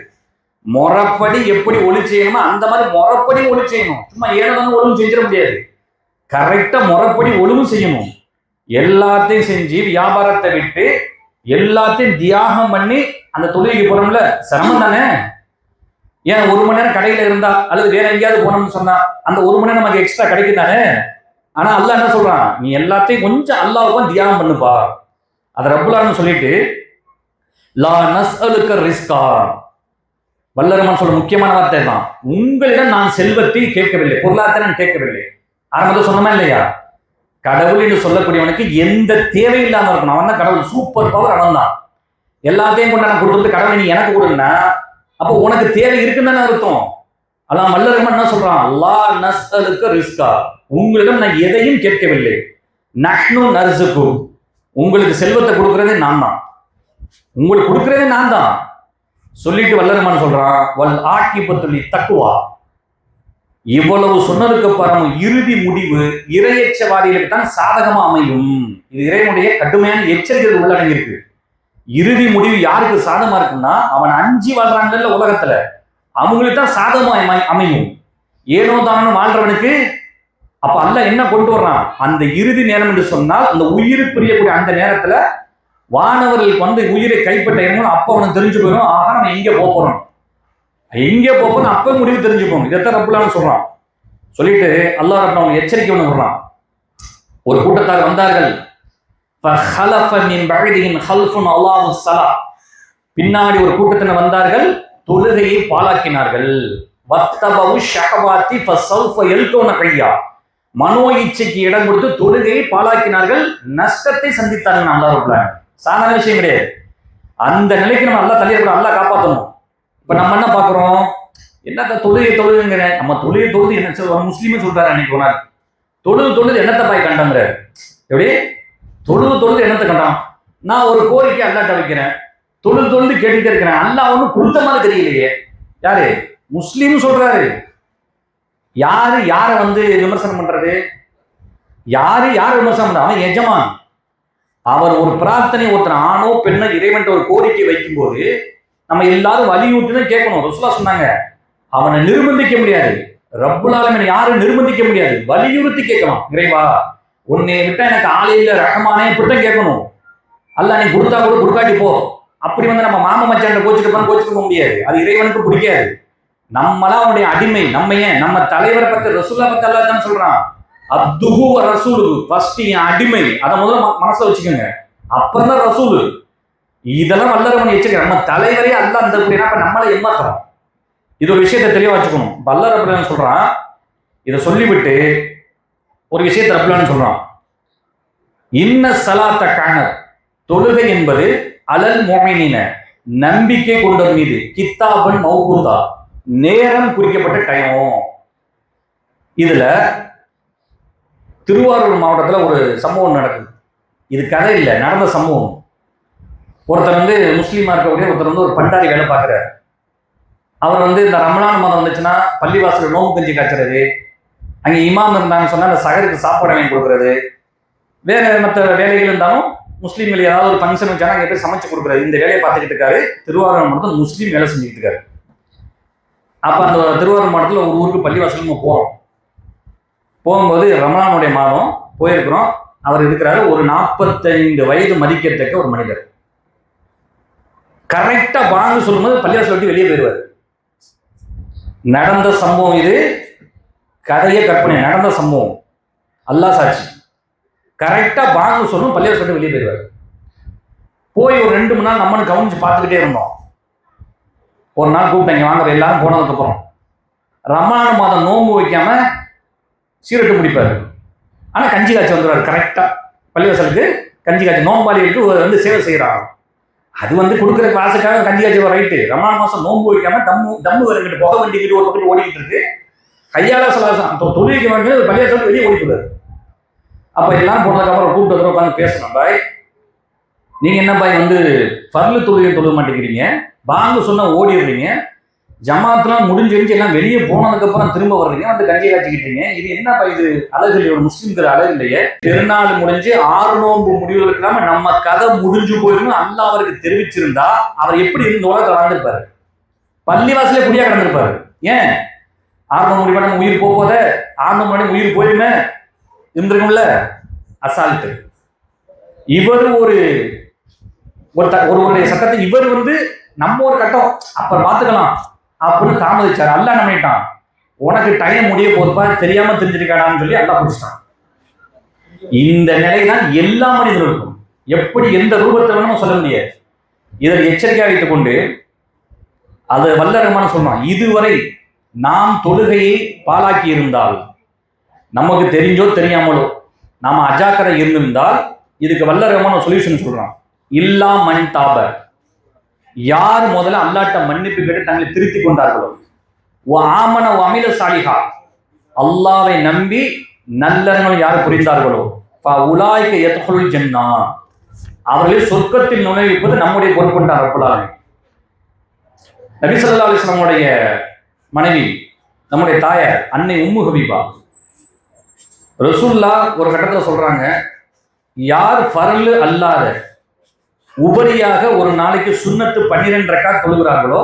முறைப்படி எப்படி ஒளி செய்யணுமோ அந்த மாதிரி முறைப்படி ஒளி செய்யணும். சும்மா ஏனதான ஒழுங்கு செஞ்சிட முடியாது. கரெக்டா முறைப்படி ஒழுங்கு செய்யணும். எல்லாத்தையும் செஞ்சு வியாபாரத்தை விட்டு எல்லாத்தையும் தியாகம் பண்ணி அந்த தொழிலுக்கு போறோம்ல, சிரமம் தானே. ஏன் 1 மணி நேரம் கடையில இருந்தா அல்லது வேற எங்கேயாவது போனோம்னு சொன்னா அந்த 1 மணி நேரம் நமக்கு எக்ஸ்ட்ரா கிடைக்கும் தானே. ஆனா அல்லாஹ் என்ன சொல்றான், நீ எல்லாத்தையும் கொஞ்சம் அல்லாஹ்வுக்கு தியாகம் பண்ணுப்பா. அதை ரப்புல் ஆலமீன் சொல்லிட்டு லா நஸ்அலுக ரிஸ்கா, வல்லரமான் சொல்ற முக்கியமான வார்த்தை தான், உங்களிடம் நான் செல்வத்தை கேட்கவில்லை, பொருளாதார நான் கேட்கவில்லை. ஆரம்பத்தில் சொன்னமா இல்லையா, கடவுள் என்று சொல்லக்கூடியவனுக்கு எந்த தேவை இல்லாம இருக்கணும். அவன் தான் கடவுள், சூப்பர் பவர் அவன் தான். எல்லாத்தையும் கொண்டு நான் கொடுத்துட்டு கடவுள் நீ எனக்கு கொடுன்னா அப்போ உனக்கு தேவை இருக்குன்னு தானே அர்த்தம். அல்லாஹ் வல்லரமான் என்ன சொல்றான், லா நஸ்அலுக ரிஸ்கா, உங்களிடம் நான் எதையும் கேட்கவில்லை, நஹ்னு நர்சுகு, உங்களுக்கு செல்வத்தை கொடுக்கறதே நான் தான், உங்களுக்கு கொடுக்கறதே நான் தான் சொல்லிட்டு வல்லரமான் சொல்றான், வல் ஆக்கிபத்துலி தக்குவா, இவ்வளவு சொன்னதுக்கு அப்புறம் இறுதி முடிவு இறையச்சவாதிகளுக்கு தான் சாதகமா அமையும். இது இறைவனுடைய கடுமையான எச்சரிக்கைகள் உள்ளடங்கி இருக்கு. இறுதி முடிவு யாருக்கு சாதகமா இருக்குன்னா, அவன் அஞ்சி வாழ்றாங்கல்ல உலகத்துல, அவங்களுக்கு தான் சாதகமா அமையும். ஏனோ தானோ வாழ்றவனுக்கு அப்ப அல்லாஹ் என்ன கொண்டு வர்றான், அந்த இறுதி நேரம் என்று சொன்னால் அந்த உயிர் பிரியக்கூடிய அந்த நேரத்துல வானவர்களுக்கு வந்து உயிரை கைப்பற்ற அப்ப அவனுக்கு தெரிஞ்சு போயிடும், ஆக நம்ம எங்க போறோம் எங்க போறோம் அப்ப முடிவு தெரிஞ்சுப்போம். இதைத்தான் ரப்புல் ஆலமீன் சொல்றான். சொல்லிட்டு அல்லாஹ் ரப்பல் அவங்க எச்சரிக்கை ஒன்று சொல்றான். ஒரு கூட்டத்தார் வந்தார்கள், பின்னாடி ஒரு கூட்டத்தினர் வந்தார்கள், தொழுகையை பாழாக்கினார்கள். மனோ இச்சைக்கு இடம் கொடுத்து தொழுகையை பாழாக்கினார்கள், நஷ்டத்தை சந்தித்தார்கள். நல்லா இருப்ப சாதாரண விஷயம் கிடையாது. அந்த நிலைக்கு நம்ம நல்லா தள்ளிடக்கூடாது, நல்லா காப்பாற்றணும். இப்ப நம்ம என்ன பாக்குறோம், என்னத்த தொழுகைங்கிற, நம்ம தொழுகை தொழுது என்ன முஸ்லீமே சொல்றாரு அன்னைக்கு ஒரு நாள், தொழுது என்னத்தை பாய் கண்டங்கிறாரு. எப்படி தொழுது என்னத்தை கண்டான், நான் ஒரு கோரிக்கை அல்லாட்ட வைக்கிறேன், தொழுது கேட்டுட்டே இருக்கிறேன், அல்லாஹ் ஒன்றும் கொடுத்த மாதிரி தெரியலையே. யாரு முஸ்லீம் சொல்றாரு. யாரை வந்து விமர்சனம் பண்றது, யாரை விமர்சனம் பண்ற, அவன் எஜமான். அவர் ஒரு பிரார்த்தனை ஒருத்தர் ஆணோ பெண்ணோ இறைவன் ஒரு கோரிக்கை வைக்கும் போது நம்ம எல்லாரும் வலியுறுத்தி கேட்கணும். ரசூலுல்லாஹ் சொன்னாங்க, அவனை நிர்பந்திக்க முடியாது, ரப்புல் ஆலமீன் யாரும் நிர்பந்திக்க முடியாது, வலியுறுத்தி கேட்கலாம். இறைவா உன்னை விட்டா எனக்கு ஆலையில ரஹமானே இப்படித்தான் கேட்கணும், அல்ல நீ கொடுத்தா கூட கொடுக்காட்டி போ. அப்படி வந்து நம்ம மாமா மச்சான் கோச்சிட்டு போக முடியாது, அது இறைவனுக்கு பிடிக்காது. நம்மளாம் அவனுடைய அடிமை. நம்ம ஏன் நம்ம தலைவரை பத்தி ரசூலுல்லாஹ் பத்தி அல்லாஹ் தான் சொல்றான், அப்துஹு வ ரசூலுஹு, ஃபர்ஸ்ட் என் அடிமை, அதை முதல்ல மனசுல வச்சுக்கோங்க, அப்புறம் தான் ரசூலு. இதெல்லாம் வல்லரவன் எச்சரிக்கை. நம்ம தலைவரே அல்லாஹ் அந்த நம்மளை ஏமாத்துறோம். இது ஒரு விஷயத்தை தெளிவா வச்சுக்கணும். வல்லர் ரப்புல் சொல்றான், இதை சொல்லிவிட்டு ஒரு விஷயத்தை ரப்புல் சொல்றான், இன்ன ஸலாத்த கானத், தொழுகை என்பது அலல் முஃமினீன, நம்பிக்கை கொண்டவர் மீது, கித்தாபன் மௌகூதா, நேரம் குறிக்கப்பட்ட டைம். இதுல திருவாரூர் மாவட்டத்தில் ஒரு சம்பவம் நடக்குது. இது கதை இல்லை, நடந்த சம்பவம். ஒருத்தர் வந்து முஸ்லீமா இருக்கக்கூடிய ஒருத்தர் வந்து ஒரு பண்டாரி வேலை பார்க்குறாரு. அவர் வந்து இந்த ரமலான் மாதம் வந்துச்சுன்னா பள்ளிவாசல் நோம்பு கஞ்சி காய்ச்சறது, அங்கே இமாம் இருந்தாங்கன்னு சொன்னால் அந்த சகருக்கு சாப்பாடு வாங்கி கொடுக்குறது, வேற மற்ற வேலைகள் இருந்தாலும் முஸ்லீம்கள் ஏதாவது ஒரு ஃபங்க்ஷன் வச்சாலும் அங்கே போய் சமைச்சு கொடுக்குறது, இந்த வேலையை பார்த்துக்கிட்டு இருக்காரு. திருவாரூர் மாவட்டத்தில் முஸ்லீம் வேலை செஞ்சுக்கிட்டு இருக்காரு. அப்போ அந்த திருவாரூர் மாவட்டத்தில் ஒரு ஊருக்கு பள்ளிவாசல் நம்ம போகிறோம். போகும்போது ரமலானுடைய மாதம் போயிருக்கிறோம். அவர் இருக்கிறாரு, ஒரு 45 வயது மதிக்கத்தக்க ஒரு மனிதர். கரெக்டா பாங்கு சொல்லும்போது பள்ளிவாசல் விட்டு வெளியே போயிடுவார். நடந்த சம்பவம் இது, கதையே கற்பனை, நடந்த சம்பவம், அல்லாஹ் சாட்சி. கரெக்டா பாங்கு சொல்லும் பள்ளிவாசல் விட்டு வெளியே போயிடுவார். போய் ஒரு 2 மணி நாள் நம்மனு கவனிச்சு பார்த்துக்கிட்டே இருந்தோம். ஒரு நாள் கூப்பிட்டாங்க, வாங்க எல்லாரும் போனதுக்கு அப்புறம் ரமலான் மாதம் நோன்பு வைக்காம சீரட்டு முடிப்பாரு. ஆனால் கஞ்சி காய்ச்சி வந்துடுவார். கரெக்டாக பள்ளிவாசலுக்கு கஞ்சி காய்ச்சி நோம்பாளிகளுக்கு வந்து சேவை செய்கிறாங்க. அது வந்து கொடுக்குற காசுக்காக கஞ்சி காய்ச்சி ரைட்டு. ரமலான் மாதம் நோன்பு வைக்காம தம்மு வருங்கிட்டு புகை வண்டிக்கிட்டு ஒரு பக்கத்து ஓடிக்கிட்டு இருக்கு. கையால சலாசம் தொழிலுக்கு வேண்டிய பள்ளிவாசலுக்கு வெளியே ஓடிக்கிறார். அப்போ எல்லாம் போனதுக்கப்புறம் கூப்பிட்டு வந்து உட்காந்து பேசணும், பாய் நீங்கள் என்ன பாய் வந்து ஃபர்லு தொழுகை தொழுக மாட்டேங்கிறீங்க, பாங்கு சொன்னால் ஓடிடுறீங்க, ஜமாத்லாம் முடிஞ்சிருச்சு எல்லாம் வெளியே போனதுக்கப்புறம் திரும்ப வர்றீங்க, வந்து கஞ்சி காய்ச்சிக்கிட்டீங்க, இது என்னப்பா இது அழகு இல்லையே, ஒரு முஸ்லீம்கிற அழகு இல்லையே. பெருநாள் முடிஞ்சு 6 நோன்பு முடிவுகளுக்கு இல்லாம நம்ம கதை முடிஞ்சு போயிடணும் அல்லாஹ் அவருக்கு தெரிவிச்சிருந்தா அவர் எப்படி இருந்து உலகத்தை வாழ்ந்திருப்பாரு? பள்ளிவாசலே குடியா கிடந்திருப்பாரு. ஏன் 6 நோன்பு முடிவு நம்ம உயிர் போத 6 நோன்பு முன்னாடி உயிர் போயிருமே இருந்திருக்கும்ல. அசால்ட்டு. இவர் ஒருவருடைய சட்டத்தை இவர் வந்து நம்ம ஒரு கட்டம் அப்புறம் பார்த்துக்கலாம் அப்படின்னு தாமதிச்சார். அல்லாஹ் நம்பிட்டான், உனக்கு டைம் முடிய போதுப்பா, தெரியாம தெரிஞ்சிருக்காடான்னு சொல்லி அல்லாஹ் பிடிச்சிட்டான். இந்த நிலை தான் எல்லா மனிதர்களுக்கும். எப்படி எந்த ரூபத்தை வேணும் சொல்ல முடியாது. இதில் எச்சரிக்கையாக வைத்துக் கொண்டு அது வல்ல ரஹ்மான் சொல்றான், இதுவரை நாம் தொழுகையை பாலாக்கி இருந்தால், நமக்கு தெரிஞ்சோ தெரியாமலோ நாம அஜாக்கிரதை இருந்திருந்தால் இதுக்கு வல்ல ரஹ்மான் சொல்யூஷன் சொல்றான். இல்லா மன் தாப, யார் முதல்ல அல்லாட்ட மன்னிப்பு கேட்டு தங்களை திருத்திக் கொண்டார்களோ, ஆமன அமில சாலிஹா, அல்லாவை நம்பி நல்லறங்கள் யார் புரிந்தார்களோ, உலாய்க்க யத்ஹுலுல் ஜன்னா, அவர்களை சொர்க்கத்தில் நுழைவிப்பது நம்முடைய பொறுப்புண்டார் ரப்பல் ஆலமீன். நபி ஸல்லல்லாஹு அலைஹி வஸல்லம் மனைவி நம்முடைய தாயார் அன்னை உம்மு ஹபீபா ரசூலுல்லாஹ் ஒரு கட்டத்தில் சொல்றாங்க, யார் ஃபர்லு அல்லாத உபரியாக ஒரு நாளைக்கு சுன்னத்து 12 ரக்காத் தொழுகிறார்களோ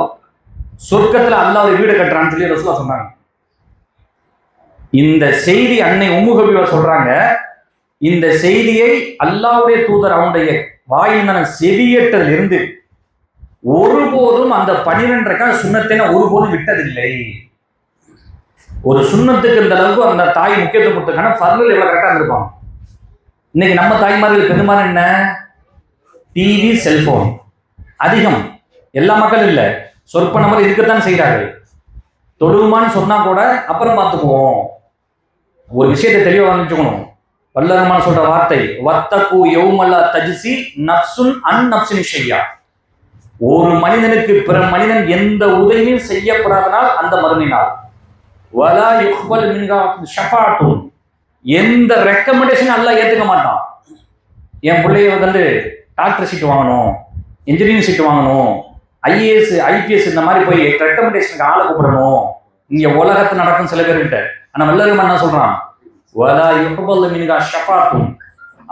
சொர்க்கத்தில் அல்லாஹ் வீடு கட்டுறான்னு சொல்லி ரசூலுல்லாஹ் சொன்னாங்க. இந்த செய்தி அன்னை உம்மு ஹபீபா சொல்றாங்க. இந்த செய்தியை அல்லாஹ்வுடைய தூதர் அவனுடைய வாயிலான செவியேற்றதில் இருந்து ஒருபோதும் அந்த 12 ரக்காத் சுன்னத்தை ஒருபோதும் விட்டதில்லை. ஒரு சுன்னத்துக்கு இந்த அளவுக்கு அந்த தாய் முக்கியத்துவம் கொடுத்துருக்காங்க. ஃபர்லுல் எவ்வளவு கரெக்டா இருந்திருப்பாங்க. இன்னைக்கு நம்ம தாய்மார்கள் பெரும்பாலும் என்ன, டிவி செல்போன் அதிகம். எல்லா மக்களும் இல்லை, சொற்ப நம்பர் இருக்கத்தான் செய்கிறார்கள். தொழுகுமான்னு சொன்னா கூட அப்புறம் பார்த்துக்குவோம். ஒரு விஷயத்தை தெளிவாக வந்துச்சுக்கணும். வல்லரமான சொல்ற வார்த்தை, வத்தகு யௌமல்லா தஜ்சி நஃப்சுன் அன் நஃப்சின் ஷையா, ஒரு மனிதனுக்கு பிற மனிதன் எந்த உதவியும் செய்யப்படாதனால் அந்த மறுமையினால், வலா யுக்பல் மின்ஹா ஷஃபாஅத்துன், எந்த ரெக்கமெண்டேஷன் அல்லாஹ் ஏத்துக்க மாட்டான். என் பிள்ளைய வந்து டாக்டர் சீட்டு வாங்கணும், இன்ஜினியரிங் சீட்டு வாங்கணும், ஐஏஎஸ் ஐபிஎஸ் இந்த மாதிரி போய் ரெக்கமெண்டேஷனுக்கு ஆளை கூப்பிடணும், இங்க உலகத்து நடக்கும் சில பேர்கிட்ட. ஆனா வல்லரஹ்மான் என்ன சொல்றான், வலா யுக்பல் மின்ஹா ஷஃபாஅத்துன்,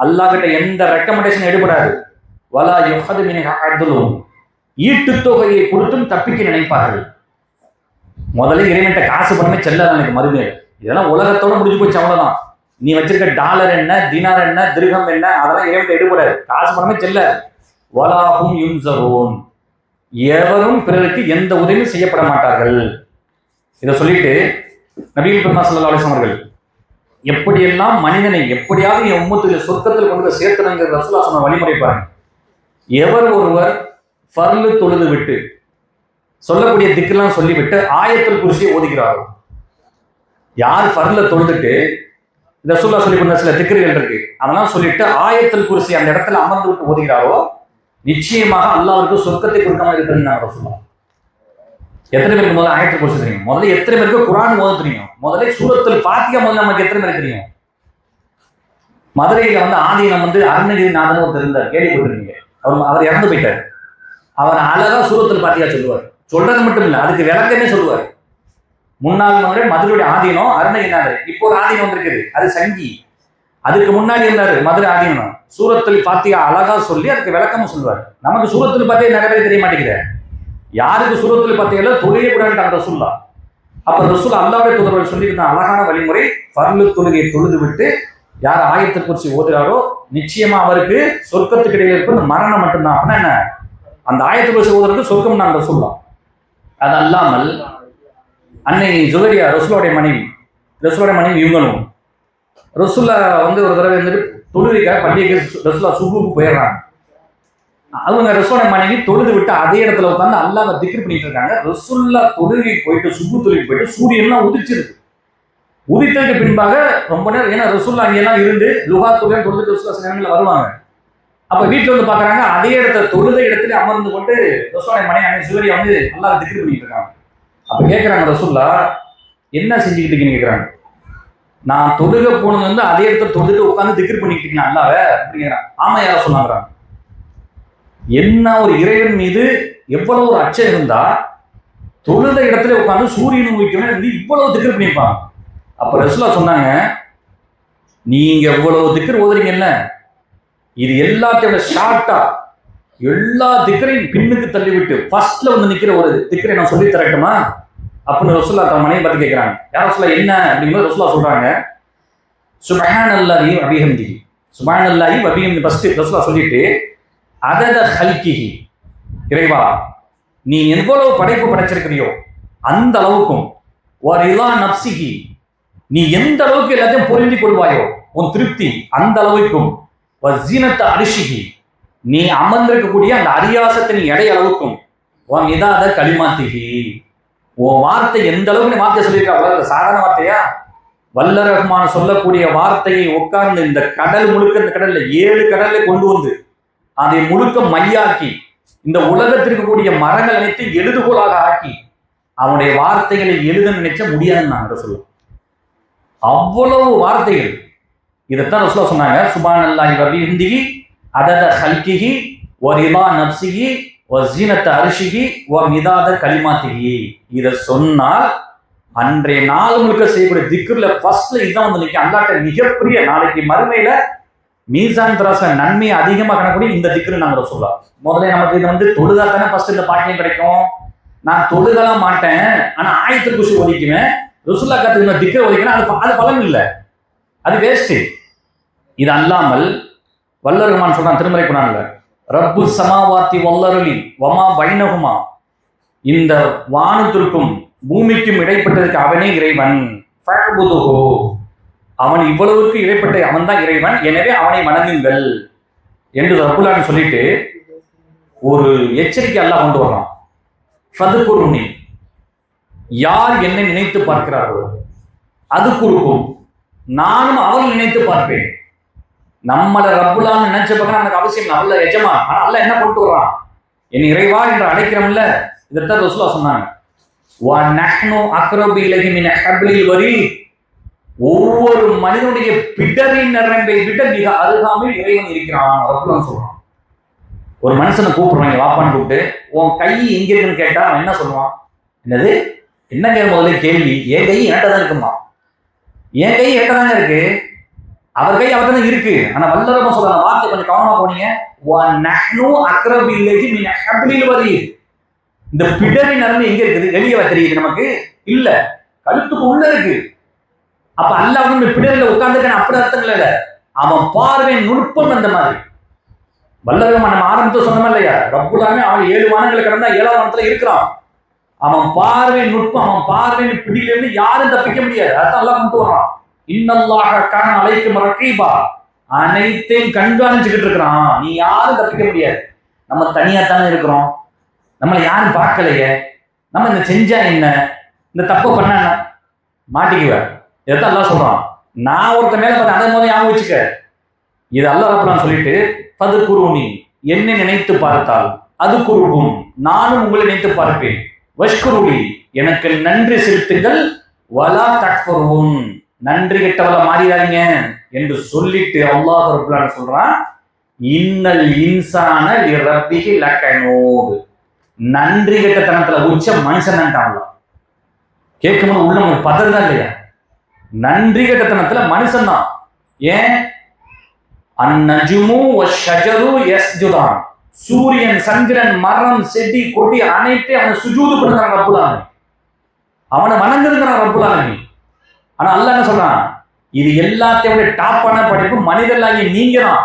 அல்லாஹ் கிட்ட எந்த ரெக்கமெண்டேஷன் எடுபடாது. வலா யுஹது மின்ஹா அத்லுன், ஈட்டு தொகையை கொடுத்தும் தப்பிக்க நினைப்பார்கள். முதல்ல இறைவன்கிட்ட காசு பணமே செல்லாது எனக்கு மறுமையில். இதெல்லாம் உலகத்தோட முடிஞ்சு போச்சு, அவ்வளவுதான். நீ வச்சிருக்க டாலர் என்ன, தினார் என்ன, திர்ஹம் என்ன, அதெல்லாம் இறைவன்கிட்ட எடுபடாது. காசு பணமே செல்ல. வலாஹும் யுன்ஸரூன், எவரும் பிறருக்கு எந்த உதவியும் செய்யப்பட மாட்டார்கள். இதை சொல்லிட்டு நபிகள் பெருமானார் ஸல்லல்லாஹு அலைஹி வஸல்லம் அவர்கள் எப்படியெல்லாம் மனிதனை எப்படியாவது என் உம்மத்தில் சொர்க்கத்தில் கொண்டு போய் சேர்த்துறங்கிற ரசூலுல்லாஹ் சொன்ன வழிமுறை பாருங்க. எவர் ஒருவர் ஃபர்லு தொழுது விட்டு சொல்லக்கூடிய திக்கெல்லாம் சொல்லிவிட்டு ஆயத்துல் குர்சியை ஓதுகிறார்கள். யார் ஃபர்ல தொழுதுட்டு ரசூலுல்லாஹ் சொல்லி கொடுத்த சில திக்ர்கள் இருக்கு, அதெல்லாம் சொல்லிட்டு ஆயத்துல் குர்சி அந்த இடத்துல அமர்ந்து விட்டு ஓதுகிறாரோ நிச்சயமாக அல்லாஹ்வுக்கு சொர்க்கத்தை கொடுக்காம இருக்கிறாங்க ரசூலுல்லாஹ். எத்தனை பேருக்கு முதல்ல ஆயத்துல் குர்சி தெரியும்? முதல்ல எத்தனை பேருக்கு குர்ஆன் ஓத தெரியும்? முதல்ல சூரத்துல் ஃபாத்திஹா முதல்ல நமக்கு எத்தனை பேருக்கு தெரியும்? மதுரையில வந்து ஆதீனம் வந்து அருணகிரிநாதன் ஒருத்தர் இருந்தார், கேள்விப்பட்டிருக்கீங்க. அவர் இறந்து போயிட்டார். அவர் அழகா சூரத்தில் பாத்தியா சொல்லுவார். சொல்றது மட்டும் இல்லை, அதுக்கு விளக்கமே சொல்லுவார். முன்னாள் மதுரையுடைய ஆதீனம் அருணகிரிநாதர். இப்போ ஒரு ஆதீனம் இருக்குது, அது சங்கி. அதுக்கு முன்னாடி இருந்தாரு மதுரை ஆதீனம். சூரத்தில் பாத்தியா அழகா சொல்லி அதுக்கு விளக்கமும் சொல்லுவார். நமக்கு சூரத்தில் பாத்தியா நிறைய பேர் தெரிய மாட்டேங்குது. யாருக்கு சூரத்தில் பாத்தியா தொழுகை கூடாது ரசூல்லா. அப்ப ரசூல் அல்லாஹ்வுடைய தூதர்கள் சொல்லியிருந்த அழகான வழிமுறை, ஃபர்லு தொழுகையை தொழுது விட்டு யார் ஆயத்துல் குர்சி ஓதுறாரோ நிச்சயமா அவருக்கு சொர்க்கத்துக்கு இடையில இருப்பது மரணம் மட்டும்தான். அப்படின்னா என்ன, அந்த ஆயத்துல் குர்சி ஓதுறது சொர்க்கம் நான் ரசூல்லா. அது அல்லாமல் அன்னை ஜுவைரியா ரசூலுடைய மனைவி இவங்களும் ரசூல்லா வந்து ஒரு தடவை வந்துட்டு தொழுகைக்காக பள்ளிக்கு ரசூல்லா சுபுக்கு போயிடுறாங்க. அவங்க ரசூலுடைய மனைவி தொழுது விட்டு அதே இடத்துல உட்காந்து அல்லாஹ்வை திக்ர் பண்ணிட்டு இருக்காங்க. ரசூல்லா தொழுகை போயிட்டு சுபு தொழுகை போயிட்டு சூரியன்லாம் உதிச்சிருக்கு. உதித்ததுக்கு பின்பாக ரொம்ப நேரம், ஏன்னா ரசூல்லா அங்கெல்லாம் இருந்து லுஹா தொழுகை தொழுது ரசூல்லா சில நேரங்களில் வருவாங்க. அப்ப வீட்டுல வந்து பாக்குறாங்க, அதே இடத்துல தொழுத இடத்துல அமர்ந்து கொண்டு ரசூலுடைய மனைவி அன்னை ஜுவைரியா வந்து அல்லாஹ்வை திக்ர் பண்ணிட்டு இருக்காங்க. அப்ப கேட்கிறாங்க ரசூல்லா, என்ன செஞ்சுக்கிட்டு இருக்கீங்கன்னு கேட்கிறாங்க. நான் தொழுக போனது வந்து அதே இடத்துல தொழுதுட்டு உட்காந்து திக்ர் பண்ணிக்கிட்டு இருக்கீங்க அல்லாஹ்வை அப்படிங்கிறாங்க. ஆமா யார சொன்னாங்க. என்ன ஒரு இறைவன் மீது எவ்வளவு ஒரு அச்சம் இருந்தா தொழுத இடத்துல உட்காந்து சூரியன் உதிக்கணும் இருந்து இவ்வளவு திக்ர் பண்ணியிருப்பாங்க. அப்ப ரசூலா சொன்னாங்க, நீங்க எவ்வளவு திக்ர் ஓதுறீங்கல்ல, இது எல்லாத்தையோட ஷார்ட்டா எல்லா திக்கரையும் பின்னுக்கு தள்ளிவிட்டு ஃபர்ஸ்ட்ல வந்து நிக்கிற ஒரு திக்கரை நான் சொல்லி தரட்டுமா அப்படின்னு ரசூலுல்லாஹ் தன் மனைவி பார்த்து கேட்கிறாங்க. யார் ரசூலுல்லாஹ் என்ன அப்படிங்கிறது ரசூலுல்லாஹ் சொல்றாங்க, சுப்ஹானல்லாஹி வ பிஹம்திஹி. சுப்ஹானல்லாஹி வ பிஹம்திஹி ஃபர்ஸ்ட் ரசூலுல்லாஹ் சொல்லிட்டு, அதத ஹல்கிஹி, இறைவா நீ எவ்வளவு படைப்பு படைச்சிருக்கிறியோ அந்த அளவுக்கும், வரிலா நப்சிஹி, நீ எந்த அளவுக்கு எல்லாத்தையும் பொருந்தி கொள்வாயோ உன் திருப்தி அந்த அளவுக்கும், வஸீனத்த அரிஷிஹி, நீ அமர்ந்திருக்கக்கூடிய அந்த அரியாசத்தின் எடை அளவுக்கும், உன் இதாத களிமாத்திகி, உன் வார்த்தை எந்த அளவுக்கு நீ வார்த்தை சொல்லியிருக்கா. சாதாரண வார்த்தையா, வல்ல ரஹ்மான் சொல்லக்கூடிய வார்த்தையை உட்கார்ந்து இந்த கடல் முழுக்க, இந்த கடல்ல 7 கடல்ல கொண்டு வந்து அதை முழுக்க மையாக்கி இந்த உலகத்திற்கு கூடிய மரங்கள் அனைத்து எழுதுகோலாக ஆக்கி அவனுடைய வார்த்தைகளை எழுத நினைச்ச முடியாதுன்னு நாங்கள் சொல்லுவோம். அவ்வளவு வார்த்தைகள். இதைத்தான் ரசூலுல்லாஹ் சொன்னாங்க, சுப்ஹானல்லாஹி வ பிஹம்திஹி அதத ஹல்கிஹி வரிலா நப்சிஹி வஸீனத்த அர்ஷிஹி வ மிதாத கலிமாத்திஹி. இதை சொன்னால் அன்றைய நாள் முழுக்க செய்யக்கூடிய திக்ர்ல ஃபர்ஸ்ட்ல இதான் வந்து நிற்கும். அல்லாஹ்ட்ட மிகப்பெரிய நாளைக்கு மறுமையில மீசான் திராச நன்மை அதிகமாக கணக்கூடிய இந்த திக்ரு நாங்கள் சொல்லலாம். முதல்ல நமக்கு இது வந்து தொழுதா தானே ஃபர்ஸ்ட் இந்த பாக்கியம் கிடைக்கும். நான் தொழுகலாம் மாட்டேன், ஆனா ஆயத்துல் குர்சி ஒலிக்குவேன், ரசூலுல்லாஹ் கத்துக்கிற திக்ரை ஒலிக்கிறேன், அது பலன் இல்லை, அது வேஸ்ட். இது அல்லாமல் வல்ல ரஹ்மான் சொல்றான் திருமறை குர்ஆன்ல, ரப்பு சமாவாத்தி வல்லருளி வமா பைனஹுமா, இந்த வானத்திற்கும் பூமிக்கும் இடைப்பட்டதற்கு அவனே இறைவன், ஃபஅபுதுஹு, அவன் இவ்வளவுக்கு இடைப்பட்ட அவன் தான் இறைவன், எனவே அவனை வணங்குங்கள் என்று ரப்புல்லான்னு சொல்லிட்டு ஒரு எச்சரிக்கை அல்லாஹ் கொண்டு வர்றான். ஃபதுகுருனி, யார் என்னை நினைத்து பார்க்கிறார்களோ அது குறுக்கும் நானும் அவர்கள் நினைத்து பார்ப்பேன். நம்மளை ரப்புல்லான்னு நினைச்ச பக்கம் நமக்கு அவசியம் அல்ல எஜமா. ஆனா அல்லாஹ் என்ன கொண்டு வர்றான், என் இறைவா என்று அழைக்கிறோம்ல, இதைத்தான் ரசூலுல்லாஹ் சொன்னாங்க, வ நஹ்னு அக்ரபு இலைஹி மின் ஹப்லில் வரீத், ஒவ்வொரு மனிதனுடைய பிடரின் நரம்பை விட மிக அருகாமையில் இறைவன் இருக்கிறான் ரப்புல்லாஹ் சொல்றான். ஒரு மனுஷனை கூப்பிடுறாங்க, வாப்பான்னு கூப்பிட்டு, உன் கை எங்க இருக்குன்னு கேட்டா அவன் என்ன சொல்லுவான், என்னது என்னங்க முதல்ல கேள்வி, என் கை என்கிட்ட தான் இருக்குமா, என் கை என்கிட்ட தாங்க இருக்கு, அவர் கை அவர்கிட்ட தான் இருக்கு. ஆனா வல்லரமா சொல்ற வார்த்தை கொஞ்சம் கவனமா போனீங்க, வ நஹ்னு அக்ரபு இலைஹி மின் ஹப்லில் வரீத், இந்த பிடரின் நரம்பு எங்க இருக்குது, வெளியே தெரியுது நமக்கு இல்ல, கழுத்துக்கு உள்ள இருக்கு. அப்ப அல்லாஹ் வந்து பிடரில் உட்கார்ந்துருக்கான அப்படி அர்த்தம் இல்ல, அவன் பார்வை நுட்பம் அந்த மாதிரி. வல்லரமா நம்ம ஆரம்பத்தில் சொன்னோம் இல்லையா, ரப்புல்லாமே அவன் 7 வானங்களை கடந்தா 7ஆவது வானத்துல இருக்கிறான். அவன் பார்வை நுட்பம், அவன் பார்வையின் பிடியிலிருந்து யாரும் தப்பிக்க முடியாது. அதான் அல்லாஹ் கொண்டு வரான், இன்னல்லாஹ கான அலைக்கும் ரகீபா, அனைத்தையும் கண்காணிச்சுக்கிட்டு இருக்கிறான், நீ யாரும் தப்பிக்க முடியாது. நம்ம தனியா தானே இருக்கிறோம், நம்மளை யாரும் பார்க்கலையே, நம்ம இந்த செஞ்சா என்ன, இந்த தப்பு பண்ண என்ன மாட்டிக்குவேன். இதைத்தான் அல்லாஹ் சொல்றான், நான் ஒருத்த மேல பார்த்து அதை போது ஞாபகம் வச்சுக்க. இது அல்லாஹ் ரப்புல்லாஹ் சொல்லிட்டு, ஃபதுகுருனி, என்னை நினைத்து பார்த்தால் அது குருகும், நானும் உங்களை நினைத்து பார்ப்பேன், வஷ்குருலி, எனக்கு நன்றி செலுத்துங்கள், வலா தக்ஃபுரூன், நன்றி கெட்டவள மாறிடாதீங்க என்று சொல்லிட்டு அல்லாஹ் ரப்பல் ஆலமீன் சொல்றான், இன்னல் இன்சான லிரப்பிஹி லகனூத். நன்றி கெட்டத்தனத்துல உச்ச மனுஷன் தான். கேட்கும்போது உள்ள ஒரு பதறுதான் இல்லையா? நன்றி கெட்டத்தனத்துல மனுஷன் தான். ஏன்? அந்நஜுமு வஷ்ஷஜரு யஸ்ஜுதான். சூரியன், சந்திரன், மரம், செடி, கொடி அனைத்தையும் அவனை சுஜூது பண்ணுறான் ரப்புல் ஆலமீன். அவனை வணங்குறான் ரப்புல் ஆலமீன். ஆனா அல்லாஹ் என்ன சொல்றான்? இது எல்லாத்தையும் விட டாப்பான படைப்பு மனிதர்களாகிய நீங்க தான்.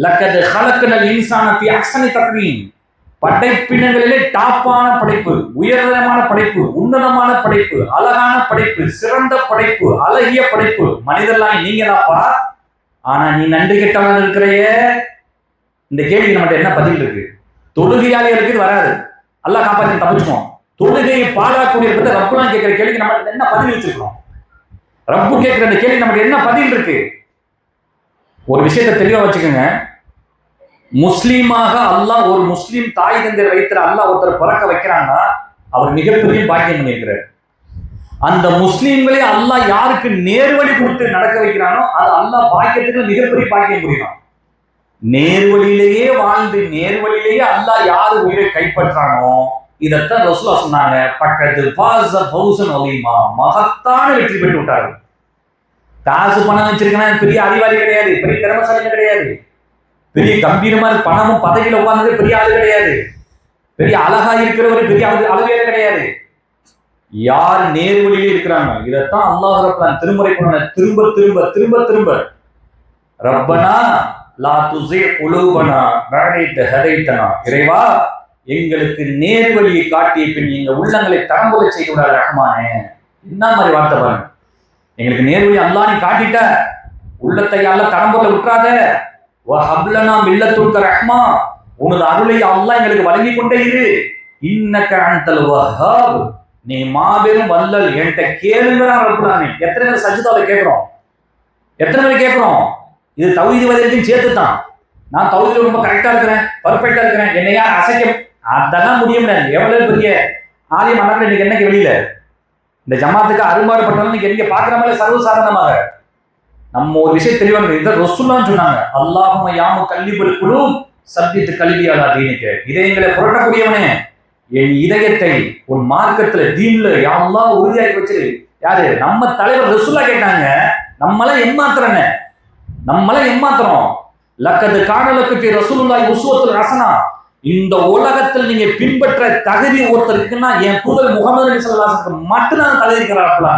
லக்கத் ஹலக்னல் இன்சான ஃபீ அஹ்ஸனி தக்வீம். படைப்பினங்களிலே டாப்பான படைப்பு, உயர்தரமான படைப்பு, உன்னதமான படைப்பு, அழகான படைப்பு, சிறந்த படைப்பு, அழகிய படைப்பு மனிதர்களாகிய நீங்க தான்ப்பா. ஆனா நீ நன்றி கெட்டவன் இருக்கிறையே. இந்த கேள்விக்கு நம்மகிட்ட என்ன பதில் இருக்கு? தொழுகையாளிகளுக்கு இது வராது. அல்லாஹ் காப்பாற்றி தப்பிச்சுவோம். தொழுகையை பாழாக்கூடிய ரப்புலாம் கேட்கிற கேள்விக்கு நம்ம என்ன பதில் வச்சிருக்கோம்? ரப்பு கேட்கிற அந்த கேள்வி நமக்கு என்ன பதில் இருக்கு? ஒரு விஷயத்தை தெளிவா வச்சுக்கோங்க. முஸ்லீமாக அல்லாஹ் ஒரு முஸ்லீம் தாய் தந்தை வைத்திர அல்லாஹ் ஒருத்தர் பிறக்க வைக்கிறான்னா அவர் மிகப்பெரிய பாக்கியம் பண்ணியிருக்கிறார். அந்த முஸ்லீம்களே அல்லாஹ் யாருக்கு நேர்வழி கொடுத்து நடக்க வைக்கிறானோ அது அல்லாஹ் பாக்கியத்துக்கு மிகப்பெரிய பாக்கியம் புரியணும். நேர்வழியிலேயே வாழ்ந்து நேர்வழியிலேயே அல்லாஹ் யாரு உயிரை கைப்பற்றானோ இதத்தான் ரசூலுல்லாஹ் சொன்னாங்க, பக்கத்து ஃபாஸ ஃபௌஸன் அலீமா, மகத்தான வெற்றி பெற்று விட்டார்கள். காசு பணம் வச்சிருக்கேன் பெரிய அறிவாளி கிடையாது, பெரிய திறமைசாலி கிடையாது, பெரிய கம்பீரமான பணமும் பதவியில உட்கார்ந்தது பெரிய ஆளு கிடையாது, பெரிய அழகா இருக்கிறவர் பெரிய அளவே கிடையாது. யார் நேர்வழியிலே இருக்கிறாங்க இதத்தான் அல்லாஹ் ரப்பல் திருமுறை கொண்ட திரும்ப திரும்ப திரும்ப திரும்ப ரப்பனா லா துஸி குலூபனா பஅத ஹதைதனா. இறைவா எங்களுக்கு நேர்வழியை காட்டிய பின் எங்க உள்ளங்களை தரம்புரை செய்து விடாத ரஹ்மானே. என்ன மாதிரி வார்த்தை பாருங்க. எங்களுக்கு நேர்வழி அல்லாஹ் நீ காட்டிட்ட, உள்ளத்தை அல்லாஹ் தரம்புரை விட்டுறாத. வஹப்லனா மில்லத்துக ரஹ்மா, உனது அருளை அல்லாஹ் எங்களுக்கு வழங்கி கொண்டே இரு. இன்னக அன்தல் வஹ்ஹாப், நீ மாபெரும் வல்லல், என்கிட்ட கேளுங்கிறான் ரப்புல் ஆலமீன். எத்தனை பேர் சஜ்தால கேட்கிறோம்? எத்தனை பேர் கேட்கிறோம்? இது தௌஹீத் வதைக்கும் சேர்த்து தான். நான் தௌஹீத்ல ரொம்ப கரெக்டா இருக்கிறேன், பர்ஃபெக்டா இருக்கிறேன், என்னை யார் அசைக்க அதெல்லாம் முடியும். எவ்வளவு பெரிய ஆலயம் அண்ணன் இன்னைக்கு என்னைக்கு வெளியில இந்த ஜமாத்துக்கு அரும்பாடு பண்றவங்க நீங்க பாக்குற மாதிரி சர்வசாதாரணமாக நம்ம ஒரு விஷயம் தெளிவாங்க. இதை ரசூலுல்லாஹ் சொன்னாங்க, அல்லாஹும்ம யாமு கல்லிபுல் குலூப் சப்பித் கல்வி அலா தீனிக. இதயங்களை புரட்டக்கூடியவனே என் இதயத்தை உன் மார்க்கத்துல தீன்ல யா அல்லாஹ் உறுதியாக்கி வச்சிரு. யாரு? நம்ம தலைவர் ரசூலுல்லாஹ் கேட்டாங்க. நம்மளாம் ஏமாத்துறோம். லக்கது காணலுக்கு ஃபீ ரசூலுல்லாஹி உஸ்வத்துல் ஹஸனா. இந்த உலகத்தில் நீங்க பின்பற்ற தகுதி ஒருத்தர் இருக்குன்னா என் தூதர் முகமது நபி ஸல்லல்லாஹு அலைஹி வஸல்லம் மட்டும்தான் தகுதி இருக்கிறார்களா.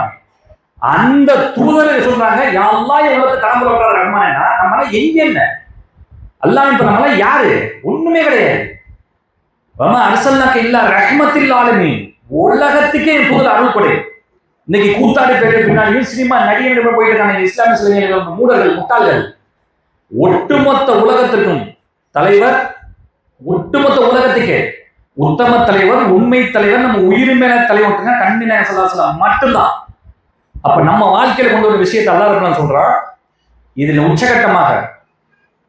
அந்த தூதரை சொல்றாங்க, யா அல்லாஹ் உலகத்தை கடம்புல விட்டாத ரஹ்மானா. நம்மள எங்க என்ன அல்லாஹ் இப்ப நம்மள யாரு? ஒண்ணுமே கிடையாது. வமா அர்சல்னாக இல்லா ரஹ்மத்தில் ஆலமீன். உலகத்துக்கே என் தூதர் அருள் கொடை. இன்னைக்கு கூத்தாடி பேரு பின்னாடி சினிமா நடிகர்கள் போயிட்டு இருக்காங்க இஸ்லாமிய சிலைஞர்கள், மூடர்கள், முட்டாள்கள். ஒட்டுமொத்த உலகத்திற்கும் தலைவர், ஒட்டுமொத்த உலகத்துக்கே உத்தம தலைவர், உண்மை தலைவர், நம்ம உயிர்மேல தலைவர் கண்ணின ஸல்லல்லாஹு மட்டும்தான். அப்ப நம்ம வாழ்க்கையில கொண்டு ஒரு விஷயத்தை அல்லாஹ் ரப்பல் சொல்றான். இதுல உச்சகட்டமாக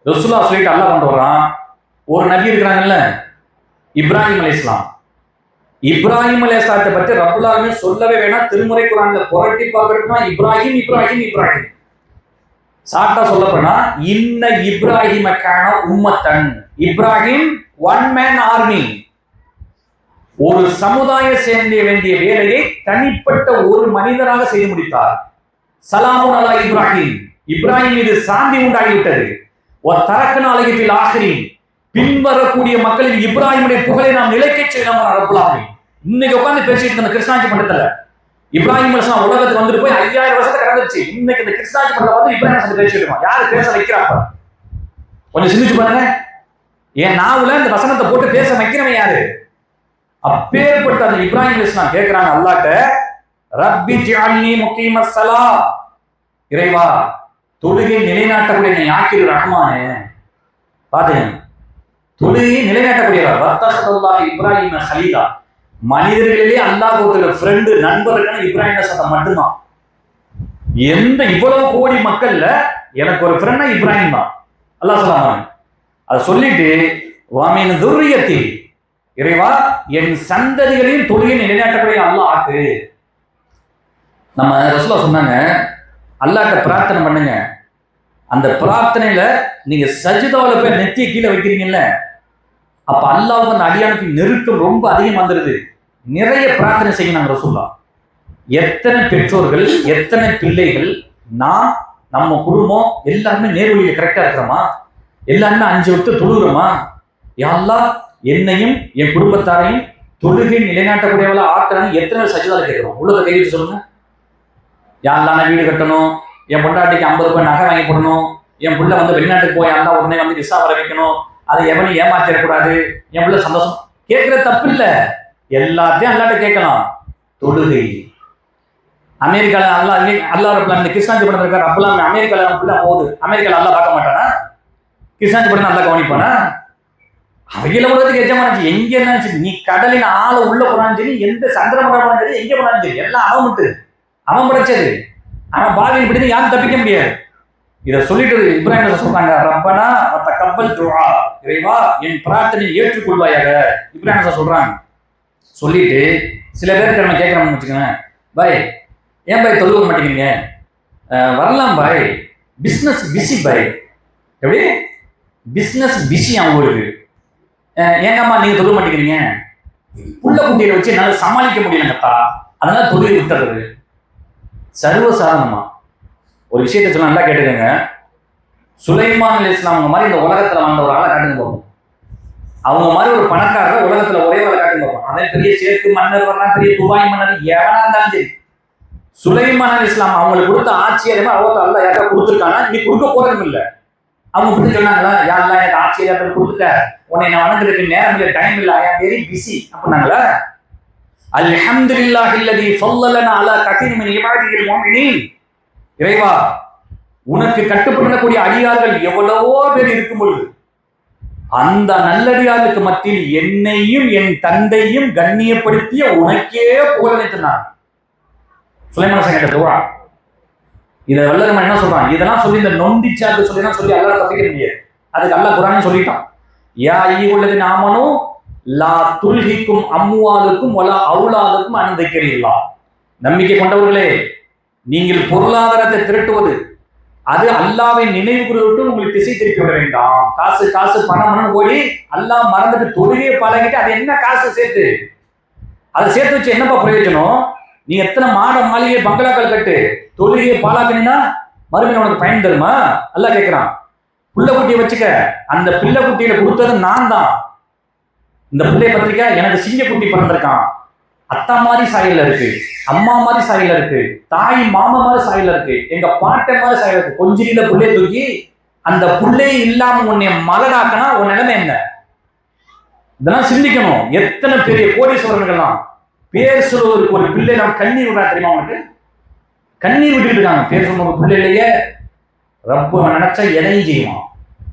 ரசூலுல்லாஹ் சொல்லிட்டு அல்லாஹ் கொண்டு வர்றான். ஒரு நபி இருக்கிறாங்கல்ல, இப்ராஹிம் அலைஹிஸ்ஸலாம். இப்ராஹிம் அலைஹிஸ்ஸலாத்தை பத்தி ரப்பல் ஆலமீன் சொல்லவே வேணாம். திருமுறை குர்ஆன்ல புரட்டி பார்க்கறதுனா இப்ராஹிம் இப்ராஹிம் இப்ராஹிம் சாட்டா சொல்லப்போனா இன்ன இப்ராஹிம கான உம்மத்தன். Ibrahim one man army. ஒரு சமுதாய சேர்ந்த வேண்டிய வேலையை தனிப்பட்ட ஒரு மனிதராக செய்து முடித்தார். சலாமுன் அலா இப்ராஹிம். இப்ராஹிம் மீது சாந்தி உண்டாகிவிட்டது. ஒரு தரக்கன அழகில் ஆகிரின், பின்வரக்கூடிய மக்களின் இப்ராஹிமுடைய புகழை நாம் நிலைக்க செய்யணும். ரப்புல் ஆலமீன் இன்னைக்கு உட்கார்ந்து பேசிட்டு இருந்த கிருஷ்ணாஜி மண்டலத்துல இப்ராஹிம் அலைஹிஸ்ஸலாம் உலகத்துக்கு வந்துட்டு போய் 5000 வருஷத்தை கடந்துச்சு. இன்னைக்கு இந்த கிருஷ்ணாஜி மண்டலம் வந்து இப்ராஹிம் அலைஹிஸ்ஸலாம் பேசிட்டு இருக்கோம். யாரு பேச வைக்கிறாப்ப கொஞ்சம் சிந்திச்சு பாருங்க. என் நாவுல இந்த வசனத்தை போட்டு பேச வைக்கிறவன் யாரு? அப்பேற்பட்ட அந்த இப்ராஹிம் அலைஹிஸ்ஸலாம் கேட்கிறாங்க அல்லாஹ்ட்ட, ரப்பி ஜஅல்னி முகீமஸ் ஸலா. இறைவா தொழுகை நிலைநாட்டக்கூடிய என்னை ஆக்கிரு ரஹ்மானே. பாருங்க, தொழுகை நிலைநாட்டக்கூடியவர். வத்தஹல்லாஹு இப்ராஹிம கலீலா. மனிதர்களிலே அல்லாஹ் ஒரு ஃப்ரெண்டு, நண்பர்கள் இப்ராஹிம் அலைஹிஸ்ஸலாம் மட்டும்தான். எந்த இவ்வளவு கோடி மக்கள்ல எனக்கு ஒரு ஃப்ரெண்டா இப்ராஹிம் தான். அல்லாஹ் சொல்றாங்க. அதை சொல்லிட்டு வாமின் துர்ரியத்தி, இறைவா என் சந்ததிகளையும் தொழுகை நிலைநாட்டக்கூடிய அல்லாஹ் ஆக்கு. நம்ம ரசூலுல்லாஹ் சொன்னாங்க, அல்லாஹ்ட்ட பிரார்த்தனை பண்ணுங்க. அந்த பிரார்த்தனையில நீங்க சஜிதாவில் போய் நெத்திய கீழே வைக்கிறீங்கல்ல, அப்ப அல்லாஹ் அந்த அடியானுக்கு நெருக்கம் ரொம்ப அதிகம் வந்துருது. நிறைய பிரார்த்தனை செய்யணும் ரசூலுல்லாஹ். எத்தனை பெற்றோர்கள், எத்தனை பிள்ளைகள், நான், நம்ம குடும்பம் எல்லாருமே நேர்வழியில கரெக்டா இருக்கிறோமா? எல்லாருமே 5 வக்து தொழுகிறோமா? யா அல்லாஹ் என்னையும் என் குடும்பத்தாரையும் தொழுகை நிலைநாட்டக்கூடியவளா ஆக்கணும். எத்தனை சஜிதால கேட்கிறோம்? உள்ளதை கை வச்சு சொல்லுங்க. யா அல்லாஹ் நான் வீடு கட்டணும், என் பொண்டாட்டிக்கு 50 ரூபாய் நகை வாங்கி போடணும், என் பிள்ளை வந்து வெளிநாட்டுக்கு போய் அல்லா உடனே வந்து விசா வர வைக்கணும், அதை எவனையும் ஏமாத்திடக்கூடாது, என் பிள்ளை சந்தோஷம். கேட்கிற தப்பு இல்லை, எல்லாத்தையும் அல்லாட்ட கேட்கலாம். தொழுகை. அமெரிக்கால அல்லா ரப்பல் கிருஷ்ணாஜி படம் இருக்காரு, அப்பெல்லாம் அமெரிக்கால பிள்ளை போகுது, அமெரிக்கால அல்லா பார்க்க மாட்டானா? கிருஷ்ணாஜி படம் நல்லா கவனிப்பானா? அவையில உலகத்துக்கு எஜமானச்சு எங்க இருந்தாலும் சரி, நீ கடலின் ஆளை உள்ள போனாலும் சரி, எந்த சந்திரமண்டலம் போனாலும் சரி, எங்க போனாலும் சரி, எல்லாம் அவன் விட்டு அவன் படைச்சது. ஆனா பாவியின் பிடித்து யாரும் தப்பிக்க முடியாது. இதை சொல்லிட்டு இப்ராஹிம் சொல்றாங்க, ரப்பனா தக்கப்பல் துஆ, இறைவா என் பிரார்த்தனையை ஏற்றுக்கொள்வாயாக. இப்ராஹிம் சொல்றாங்க. சொல்லிட்டு சில பேருக்கு நம்ம கேட்கறோம்னு வச்சுக்கோங்க, பாய் ஏன் பாய் தொழுவ மாட்டேங்கிறீங்க? வரலாம் பாய், பிஸ்னஸ் பிஸி பாய். எப்படி பிஸ்னஸ் பிஸி அவங்களுக்கு? ஏங்கம்மா நீங்க தொழுவ மாட்டேங்கிறீங்க? புள்ள குட்டியை வச்சு என்னால சமாளிக்க முடியலங்கத்தா, அதனால தொழிலை விட்டுறது. சர்வசாதாரணமா ஒரு விஷயத்தை சொல்ல நல்லா கேட்டுக்கோங்க. சுலைமான் அலைஹிஸ்ஸலாம் அவங்க மாதிரி இந்த உலகத்துல வந்த ஒரு ஆளை காட்டுங்க பார்ப்போம். அவங்க மாதிரி ஒரு பணக்காரரை உலகத்துல ஒரே ஆளை காட்டுங்க பார்ப்போம். அதே பெரிய சேர்த்து மன்னர் வரலாம், பெரிய துபாய் மன்னர் எவனா இருந்தாலும் சரி, சுலைமான் அலைஹிஸ்ஸலாம் அவங்களுக்கு கொடுத்த ஆட்சி அதே மாதிரி அவங்க அல்ல யாரா கொடுத்துருக்கானா, நீ கொடுக்க போறதும் இல்லை. அவங்க இப்படி சொன்னாங்களா, யாரெல்லாம் எனக்கு ஆட்சி ஏதாவது கொடுத்துட்ட, உன்னை நான் வணங்குறதுக்கு நேரம் இல்லை, டைம் இல்லை, ஐ ஆம் வெரி பிஸி அப்படின்னாங்களா? அல்ஹம்துலில்லாஹி அல்லதி ஃபல்லலனா அலா கஸீரின் மின் இபாதிஹில் முஃமினீன். இறைவா உனக்கு கட்டுப்படக்கூடிய அடியார்கள் எவ்வளவோ பேர் இருக்கும் பொழுது அந்த நல்லடியாருக்கு மத்தியில் என்னையும் என் தந்தையும் கண்ணியப்படுத்திய உனக்கே புகழனைத்தான் சுலைமான் கேட்ட துவா. இதை வல்லரமன் என்ன சொல்றான்? இதெல்லாம் சொல்லி இந்த நொண்டிச்சாக்கு சொல்லி அல்லாஹ் தப்பிக்க முடியாது. அதுக்கு அல்லாஹ் குர்ஆனே சொல்லிட்டான், யா அய்யுஹல்லதீன ஆமனூ லா துல்ஹிக்கும் அம்வாலுக்கும் வலா அவுலாதுக்கும் அன் திக்ரில்லாஹ். நம்பிக்கை கொண்டவர்களே, நீங்கள் பொருளாதாரத்தை திரட்டுவது அது அல்லாஹ்வை நினைவு கூறுவதற்கு உங்களுக்கு திசை திருப்பி விட வேண்டாம். காசு காசு பணம் போய் அல்லாஹ் மறந்துட்டு தொழுகையை பழகிட்டு அது என்ன காசு சேர்த்து அதை சேர்த்து வச்சு என்னப்பா பிரயோஜனம்? நீ எத்தனை மாட மாளிகை பங்களாக்கள் கட்டு, தொழுகையை பாலாக்கினா மறுமையில உனக்கு பயன் தருமா? அல்லாஹ் கேட்கிறான். பிள்ளை குட்டியை வச்சுக்க, அந்த பிள்ளை குட்டியில கொடுத்தது நான் தான். இந்த பிள்ளை பத்திரிக்கை எனக்கு சிங்கக்குட்டி பிறந்திருக்கான், அத்தா மாதிரி சாயல்ல இருக்கு, அம்மா மாதிரி சாயல்ல இருக்கு, தாய் மாமா மாதிரி சாயல்ல இருக்கு, எங்க பாட்டை மாதிரி சாயல் இருக்கு. கொஞ்சில புள்ளைய தூக்கி அந்த புள்ளையே இல்லாம உன்னை மலடாக்கனா உன் நிலைமை என்ன? இதெல்லாம் சிந்திக்கணும். எத்தனை பெரிய கோடீஸ்வரர்கள்லாம் பேர் சொல்வதற்கு ஒரு பிள்ளை நம்ம கண்ணீர் விடா தெரியுமா? அவனுக்கு கண்ணீர் விட்டுட்டு இருக்காங்க. பேர் சொல்ற ஒரு பிள்ளை இல்லையே, ரப்ப நினைச்சா எதையும் செய்வான்.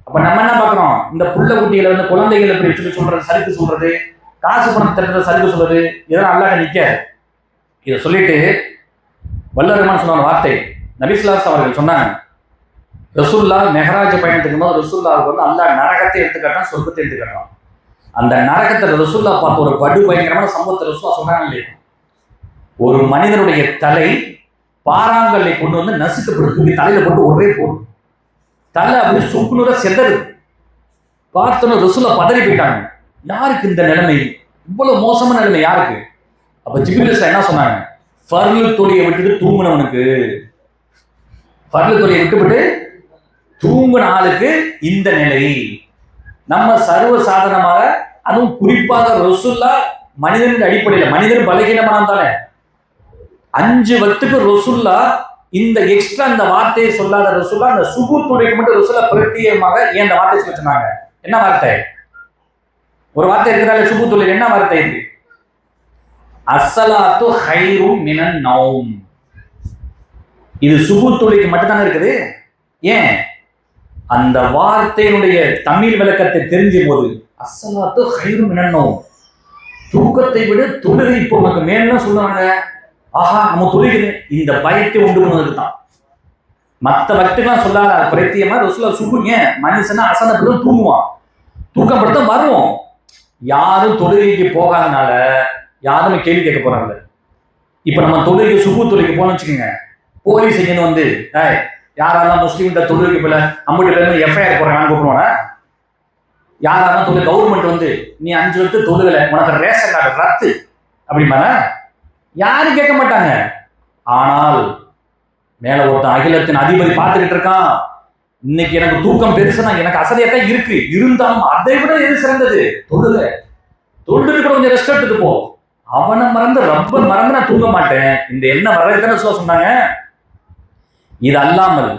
அப்ப நம்ம என்ன பாக்குறோம்? இந்த புள்ள குட்டிகளை வந்து குழந்தைகளை எப்படி சொல்றது, சறுக்கு சொல்றது, காசு பணம் தட்டுறத சறுக்கு சொல்றது, இதெல்லாம் அல்லாஹ் நிக்க. இதை சொல்லிட்டு வல்லரஹ்மான் சொன்ன வார்த்தை நபி ஸல்லல்லாஹு அலைஹி அவர்கள் சொன்னாங்க, ரசூலுல்லாஹ் மெஹராஜ் பயணத்துக்கு போது ரசூலுல்லாஹ்வுக்கு வந்து அல்லாஹ் நரகத்தை எடுத்துக்காட்டான், சொர்க்கத்தை எடுத்துக்காட்டான். அந்த நரகத்தை ரசூலுல்லாஹ் பார்த்த ஒரு படு பயங்கரமான சம்பவத்தை ரசூலுல்லாஹ் சொன்னாங்க இல்லையா? ஒரு மனிதனுடைய தலை பாறாங்கல்லை கொண்டு வந்து நசுக்கப்படுது, தலையில போட்டு ஒரே போடும், தலை அப்படி சுக்குநூற செதறு. பார்த்தோன்னு ரசூலுல்லாஹ் பதறி போயிட்டாங்க. யாருக்கு இந்த நிலைமை? இவ்வளவு மோசமான நிலைமை யாருக்கு? அப்ப ஜிப்ரீல் என்ன சொன்னாங்க? ஃபர்லு தொழியை விட்டுட்டு தூங்குனவனுக்கு, ஃபர்லு தொழியை விட்டுவிட்டு தூங்குன ஆளுக்கு இந்த நிலை. நம்ம சர்வ சாதாரணமாக, அதுவும் குறிப்பாக ரசூலுல்லாஹ் மனிதனின் அடிப்படையில், மனிதன் பலகீனமான தானே, 5 வக்துக்கு ரசூலுல்லாஹ் இந்த எக்ஸ்ட்ரா இந்த வார்த்தையை சொல்லாத ரசூலுல்லாஹ் அந்த சுபூத் தொழிலுக்கு மட்டும் ரசூலுல்லாஹ் பிரத்யேகமாக ஏன் இந்த வார்த்தை சொல்ல சொன்னாங்க? என்ன வார்த்தை? ஒரு வார்த்தை இருக்கிறாங்க சுபூத் தொழில். என்ன வார்த்தை இது? அஸ்ஸலாத்து ஹைரும் மினன் நௌம். இது சுபூத் தொழிலுக்கு மட்டும்தானே இருக்குது. ஏன்? அந்த வார்த்தையினுடைய தமிழ் விளக்கத்தை தெரிஞ்ச போது அஸ்ஸலாத்து ஹைரும் மினன் நௌம், தூக்கத்தை விட தொழுகை இப்போ உனக்கு மேலும் சொல்லுவாங்க. ஆஹா நம்ம தொழுகிறது இந்த பயத்தை உண்டு பண்ணுவதற்கு தான். மற்ற பக்தெல்லாம் சொல்லாத பிரத்தியமா ரசூலுல்லாஹ் சுபுங்க மனுஷனா அசனப்பட்டு தூங்குவான், தூக்கப்படுத்த வருவோம். யாரும் தொழுகைக்கு போகாதனால யாருமே கேள்வி கேட்க போறாங்க. இப்ப நம்ம தொழுகை சுபு தொழுகைக்கு போனோம்னு வச்சுக்கோங்க, போலீஸ் இங்கன்னு வந்து யாரெல்லாம் முஸ்லீம் தொழுகைக்கு போல 50 பேர் எஃப்ஐஆர் போடுறாங்கன்னு கூப்பிடுவானா? யாரெல்லாம் தொழில் கவர்மெண்ட் வந்து நீ 5 வருஷத்து தொழுகலை உனக்கு ரேஷன் கார்டு ரத்து அப்படிமானா யாரும் கேட்க மாட்டாங்க. ஆனால் மேல ஒருத்தன் அகிலத்தின் அதிபதி பார்த்துக்கிட்டு இருக்கான். இன்னைக்கு எனக்கு தூக்கம் பெருசுனா எனக்கு அசதியாத்தான் இருக்கு, இருந்தாலும் அதை விட எது சிறந்தது? தொழுகை. தொழுது கூட கொஞ்சம் ரெஸ்ட் எடுத்துட்டு போ. அவனை மறந்து ரப்ப மறந்து நான் தூங்க மாட்டேன். இந்த எண்ணம் வர்றதுன்னு சொன்னாங்க. இது அல்லாமல்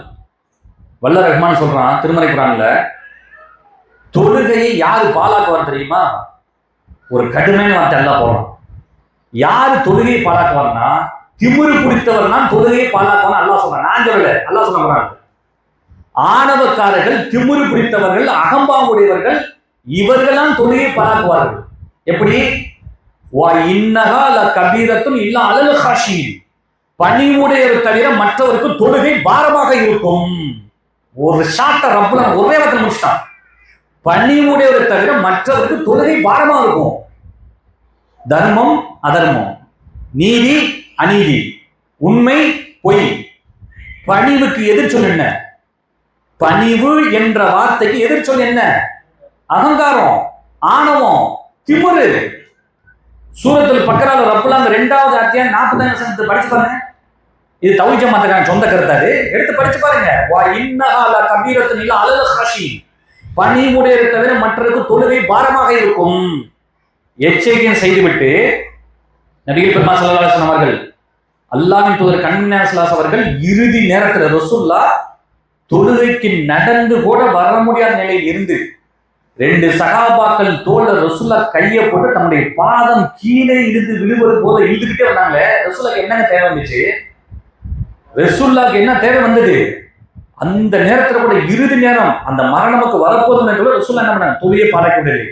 வல்ல ரஹ்மான் சொல்றான் திருமறை குர்ஆன்ல, தொழுகையை யாரு பாலாக்குவார் தெரியுமா? ஒரு கடுமையான வார்த்தை எல்லாம் போறோம். யாரு தொழுகையை பாலாக்குவார்னா திமிரு பிடித்தவர்னா தொழுகையை பாலாக்குவான்னு அல்லாஹ் சொல்றான். நான் சொல்லல, அல்லாஹ் சொல்றாங்க. ஆணவக்காரர்கள், திமிரு பிடித்தவர்கள், அகம்பாவுடையவர்கள், இவர்களாம் தொழுகையை பாலாக்குவார்கள். எப்படி? கபீரத்தும் இல்ல அலல் ஹாஷீன், பணிவுடையவர் தவிர மற்றவருக்கு தொழுகை பாரமாக இருக்கும். ஒரு ஷாட்ட ரப்புல ஒரே வகை முடிச்சிட்டான். பணிவுடையவர் தவிர மற்றவருக்கு தொழுகை பாரமா இருக்கும். தர்மம் அதர்மம், நீதி அநீதி, உண்மை பொய். பணிவுக்கு எதிர்ச்சொல் என்ன? பணிவு என்ற வார்த்தைக்கு எதிர்ச்சொல் என்ன? அகங்காரம், ஆணவம், திமிரு. சூரத்துல் பக்ரால ரப்புல் அந்த 2வது அத்தியாயம் 40ஆம் வசனத்தை படிச்சு பாருங்க. இது தௌஹீத் ஜமாத்துக்கான சொந்த கருத்தாரு, எடுத்து படிச்சு பாருங்க. வா இன்னஹா லகபீரத்துன் இல்ல அலல் ஹாஷீன், பணிவுடையவர் தவிர மற்றவருக்கு தொழுகை பாரமாக இருக்கும். எச்சரிக்கை செய்துவிட்டு நபிகள் பெருமாள் ஸல்லல்லாஹு அலைஹி வஸல்லம் அவர்கள், அல்லாஹ்வின் தூதர் கண்மணி ஸல்லல்லாஹு அவர்கள் இறுதி நேரத்தில் ரசூலுல்லாஹ் தொழுகைக்கு நடந்து கூட வர முடியாத நிலையில் இருந்து 2 சகாபாக்கள் தோல்ல ரசூலுல்லாஹ் கையை போட்டு தன்னுடைய பாதம் கீழே இருந்து விழுவது போல இழுத்துக்கிட்டே வந்தாங்க. ரசூலுல்லாஹ்க்கு என்னங்க தேவை வந்துச்சு? ரசூலுல்லாஹ்க்கு என்ன தேவை வந்தது? அந்த நேரத்துல கூட இறுதி நேரம், அந்த மரணமுக்கு வரப்போதுன்னு கூட ரசூலுல்லாஹ் என்ன பண்ணாங்க? தொழுகையை பாராட்டவில்லை.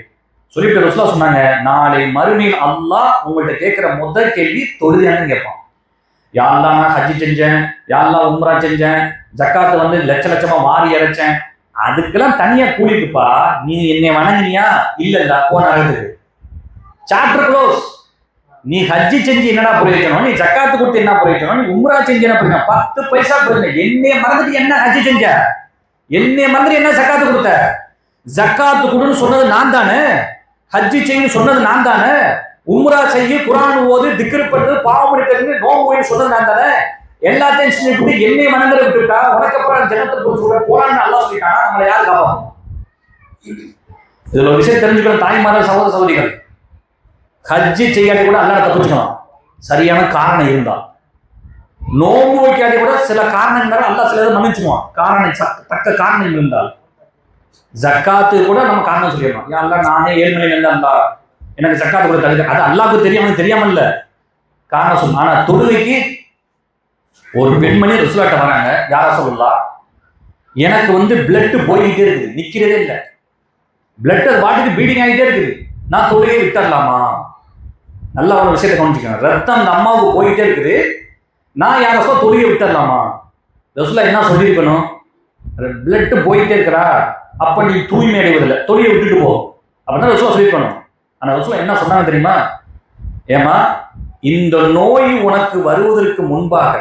சொல்லிட்டு ரசூலுல்லாஹ் சொன்னாங்க, நாளை மறுமையில் அல்லாஹ் உங்கள்கிட்ட கேட்கிற முதல் கேள்வி தொழுகையான்னு கேட்பான். யா அல்லாஹ் நான் ஹஜ் செஞ்சேன், யா அல்லாஹ் உம்ரா செஞ்சேன், ஜக்காத்து வந்து லட்ச லட்சமா வாரி இறைச்சேன், அதுக்கெல்லாம் தனியா கூலிட்டுப்பா. நீ என்னை வணங்கினியா? இல்ல போன நரகத்துக்கு. Chapter close. நீ ஹஜ்ஜி செஞ்சு என்னடா பிரயோஜனம்? நீ ஜக்காத்து கொடுத்து என்ன பிரயோஜனம்? நீ உம்ரா செஞ்சு என்ன பிரயோஜனம்? 10 பைசா பிரயோஜனம். என்னைய மறந்துட்டு என்ன ஹஜ்ஜி செஞ்ச? என்னைய மறந்துட்டு என்ன ஜக்காத்து கொடுத்த? ஜக்காத்து கொடுன்னு சொன்னது நான் தானே, ஹஜ்ஜி செய்யு சொன்னது நான் தானே, உம்ரா செய்ய, குர்ஆன் ஓது, திக்ர் பண்றது, பாவம் எடுக்கிறது, நோம்பு சொன்னது நான் தானே. எல்லாத்தையும் செஞ்சுட்டு என்னை மனங்கர விட்டுட்டா உனக்கு அப்புறம் ஜனத்தை சொல்ற போறான்னு அல்லாஹ் சொல்லிட்டானா நம்மளை யார் காப்பாற்றும்? இதுல ஒரு விஷயம் தெரிஞ்சுக்கணும் தாய்மார்கள், சகோதர சகோதரிகள். ஹஜ்ஜி செய்யாட்டி கூட அல்லாஹ் தப்பிச்சுக்கலாம், சரியான காரணம் இருந்தா. நோம்பு வைக்காட்டி கூட சில காரணங்கள் அல்லாஹ் சில மன்னிச்சுக்குவான், காரணம் தக்க காரணம் இருந்தால். ஜக்காத்து கூட நம்ம காரணம் சொல்லிடணும். யா அல்லாஹ் நானே 7 மணி இருந்தா எனக்கு ஜக்காத்து கூட தகுதி, அது அல்லாஹ்வுக்கு தெரியாம தெரியாம இல்ல காரணம் சொல்லணும். ஆனா தொழுகைக்கு ஒரு பெண்மணி ரசூலுல்லாஹ்ட்ட வராங்க, யா ரசூலுல்லாஹ் எனக்கு வந்து பிளட் போயிட்டே இருக்குது, நிக்கிறதே இல்லை, பிளட் அது பாட்டுக்கு பீடிங் ஆகிட்டே இருக்குது, நான் தொழுகையை விட்டுறலாமா? நல்லா ஒரு விஷயத்தை கவனிச்சுக்கணும். ரத்தம் அந்த அம்மாவுக்கு போயிட்டே இருக்குது, நான் யார சொல்ல தொழுகையை விட்டுறலாமா? ரசூலுல்லாஹ் என்ன சொல்லியிருக்கணும்? பிளட் போயிட்டே இருக்கிறா, அப்ப நீ தூய்மை அடைவதில்லை, தொழுகையை விட்டுட்டு போ அப்படின்னா ரசூலுல்லாஹ் சொல்லியிருக்கணும். ஆனா ரசூலுல்லாஹ் என்ன சொன்னாங்க தெரியுமா? ஏமா இந்த நோய் உனக்கு வருவதற்கு முன்பாக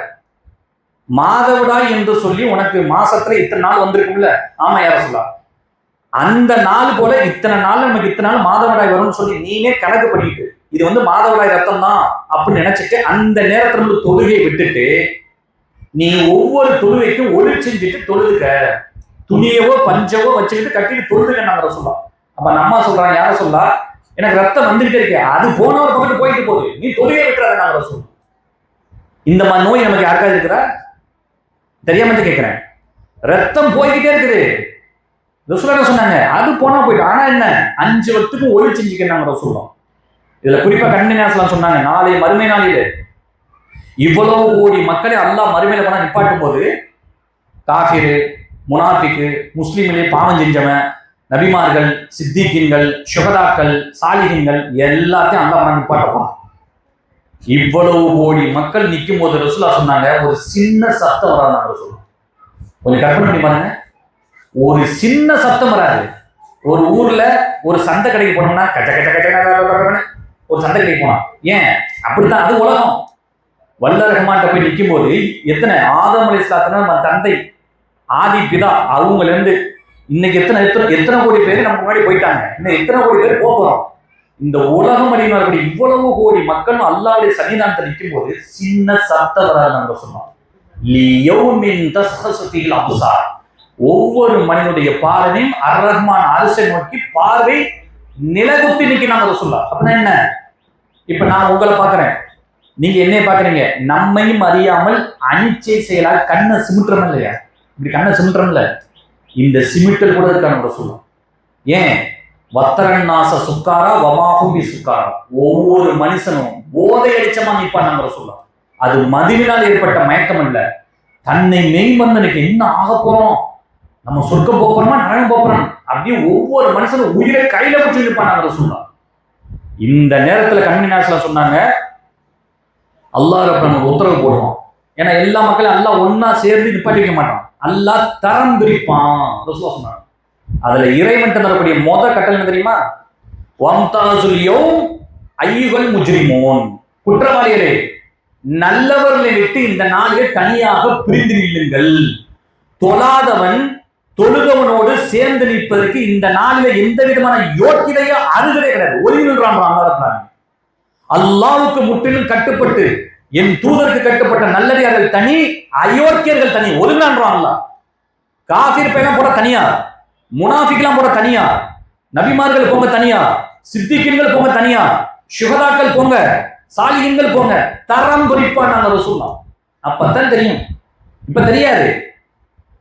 மாதவிடாய் என்று சொல்லி உனக்கு மாசத்துல இத்தனை நாள் வந்திருக்கும்ல, ஆமா யார சொல்லலாம், அந்த நாள் போல இத்தனை நாள் நமக்கு இத்தனை நாள் மாதவிடாய் வரும்னு சொல்லி நீனே கணக்கு பண்ணிட்டு இது வந்து மாதவிடாய் ரத்தம் தான் அப்படின்னு நினைச்சிட்டு அந்த நேரத்துல இருந்து தொழுகையை விட்டுட்டு நீ ஒவ்வொரு தொழுகைக்கும் ஒளி செஞ்சுட்டு தொழுதுக்க, துணியவோ பஞ்சவோ வச்சுக்கிட்டு கட்டிட்டு தொழுதுக்க நாங்க சொல்லலாம். அப்ப நம்ம சொல்றாங்க, யார சொல்லா, எனக்கு ரத்தம் வந்துகிட்டே இருக்கு, அது போன ஒரு பக்கத்து போயிட்டு போகுது, நீ தொழுகையை விட்டுறாத நாங்க சொல்லுவோம். இந்த மாதிரி நோய் நமக்கு யாருக்காவது இருக்கிறா? தெரியாம கேட்கிறேன். ரத்தம் போய்கிட்டே இருக்குது, ரசூலுல்லாஹ் சொன்னாங்க அது போனா போயிட்டு, ஆனா என்ன 5 வக்துக்கும் ஒளி செஞ்சுக்கிறாங்க ரசூலுல்லாஹ். இதுல குறிப்பா கண்ணினாசலாம் சொன்னாங்க, நாளை மறுமை நாளிலே இவ்வளவு கோடி மக்களை அல்லாஹ் மறுமையில பண்ண நிப்பாட்டும் போது காஃபிரு, முனாஃபிக்கு, முஸ்லிமிலே பாவம் செஞ்சவன், நபிமார்கள், சித்திகீன்கள், சுஹதாக்கள், சாலிஹீன்கள் எல்லாத்தையும் அல்லாஹ் பண்ண நிப்பாட்டப்போம். இவ்வளவு கோடி மக்கள் நிற்கும் போது ரசூலுல்லாஹ் சொன்னாங்க ஒரு சின்ன சத்தம் வராது ரசூலுல்லாஹ். கொஞ்சம் கற்பனை பண்ணி பாருங்க, ஒரு சின்ன சத்தம் வராது. ஒரு ஊர்ல ஒரு சந்தை கடைக்கு போனோம்னா கச்ச கச்ச கச்ச ஒரு சந்தை கடைக்கு போனா, ஏன் அப்படித்தான், அது உலகம். வல்ல ரஹ்மான்ட்ட போய் நிற்கும் போது எத்தனை ஆதம் அலைஹிஸ்ஸலாத்து நம்ம தந்தை ஆதி பிதா அவங்கல இருந்து இன்னைக்கு எத்தனை எத்தனை எத்தனை கோடி பேர் நம்ம முன்னாடி போயிட்டாங்க, இன்னும் எத்தனை கோடி பேர் போகிறோம். இந்த உலகம் அடிமார்கள் இவ்வளவு கோடி மக்களும் அல்லாஹ்வுடைய சன்னிதானத்தை நிற்கும் போது சின்ன சத்த வராது. நம்ம சொன்னோம் ஒவ்வொரு மனிதனுடைய பார்வையும் அர் ரஹ்மான் அரிசை நோக்கி பார்வை நிலகுத்தி நிற்கிறாங்க சொல்லலாம். அப்படின்னா என்ன? இப்ப நான் உங்களை பாக்குறேன், நீங்க என்னை பாக்குறீங்க, நம்மையும் அறியாமல் அனிச்சை செயலால் கண்ணை சிமிட்டுறோம் இல்லையா? இப்படி கண்ணை சிமிட்டுறோம்ல, இந்த சிமிட்டல் கூட இருக்காங்க சொல்லலாம். ஏன்? வத்தரன் நாச சுக்காரா வமாஹுபி சுக்காரா, ஒவ்வொரு மனுஷனும் போதை அடிச்சமா நிற்பான் சொல்லலாம். அது மதுவினால் ஏற்பட்ட மயக்கம் இல்ல, தன்னை மெய்மந்தனுக்கு என்ன ஆக போறோம், நம்ம சொர்க்கம் போறோமா நரகம் போறோம், அப்படியே ஒவ்வொரு மனுஷனும் உயிரை கையில பிடிச்சி நிற்பான் சொல்லலாம். இந்த நேரத்துல கண்மணி சொன்னாங்க, அல்லாஹ் ரப்பன உத்தரவு போடுவான். ஏன்னா எல்லா மக்களும் அல்லாஹ் ஒன்னா சேர்ந்து நிப்பாட்டி வைக்க மாட்டான், அல்லாஹ் தரம் பிரிப்பான் சொன்னாங்க. அதுல இறைவன் தரக்கூடிய கட்டளை என்ன தெரியுமா? வம்தாசுல் யௌம் அய்யுஹல் முஜ்ரிமூன், குற்றவாளிகளே நல்லவர்களை விட்டு இந்த நாளிலே தனியாக பிரிந்து நில்லுங்கள். தொழாதவன் தொழுகவனோடு சேர்ந்து நிற்பதற்கு இந்த நாளில எந்த விதமான யோக்கியதையோ அருகதே கிடையாது. ஒளிவில்றான். அல்லாஹ்வுக்கு முற்றிலும் கட்டுப்பட்டு என் தூதருக்கு கட்டுப்பட்ட நல்லடியார்கள் தனி, அயோக்கியர்கள் தனி. ஒதுங்கிறான். காஃபிர் பேலாம் போட தனியா, முனாஃபிக்லாம் போட தனியா, நபிமார்கள் போங்க தனியா, சித்திகீன்கள் போங்க தனியா, சுஹதாக்கள் போங்க, சாலிஹீன்கள் போங்க, தரம் குறிப்பான் நாங்க சொல்லலாம். அப்பதான் தெரியும், இப்ப தெரியாது.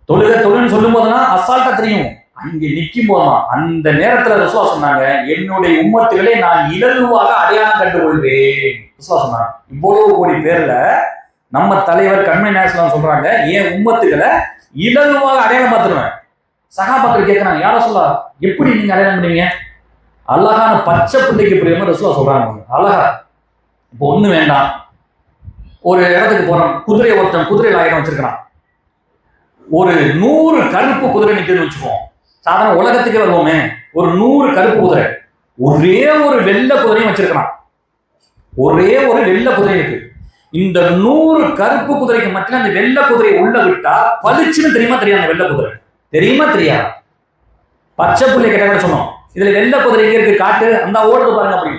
தொழுன்னு சொல்லும் போதுதான் அசால்ட்டா தெரியும். அங்கே நிற்கும் போதுதான் அந்த நேரத்துல ரசூலா சொன்னாங்க, என்னுடைய உம்மத்துகளை நான் இலகுவாக அடையாளம் கண்டுகொள்வேன் சொன்னாங்க. இவ்வளவு கோடி பேர்ல நம்ம தலைவர் கண்மணி நாயகம் சொல்றாங்க, என் உம்மத்துக்களை இலகுவாக அடையாளம் பார்த்துருவேன். சகாபாக்கள் கேட்கிறாங்க, யார சொல்லா எப்படி நீங்க அடையாளம் பண்ணுவீங்க? அழகான பச்சை பிள்ளைக்கு புரியாம ரசூலா சொல்றாங்க. அழகா இப்போ ஒண்ணு வேண்டாம், ஒரு இடத்துக்கு போறோம், குதிரையை ஒருத்தன் குதிரையில் 1000 வச்சிருக்கான், ஒரு 100 கருப்பு குதிரை நிற்குதுன்னு வச்சுக்கோம். சாதாரண உலகத்துக்கே வருவோமே, ஒரு 100 கருப்பு குதிரை, ஒரே ஒரு வெள்ளை குதிரையும் வச்சிருக்கான். ஒரே ஒரு வெள்ளை குதிரை இருக்கு. இந்த 100 கருப்பு குதிரைக்கு மட்டும் அந்த வெள்ளை குதிரையை உள்ள விட்டா பளிச்சுன்னு தெரியுமா தெரியாது? வெள்ளை குதிரை தெரியுமா தெரியாது? பச்சை புள்ளை கேட்ட சொன்னோம், இதுல வெள்ளை குதிரை எங்க இருக்கு காட்டு, அந்த ஓடுது பாருங்க அப்படி.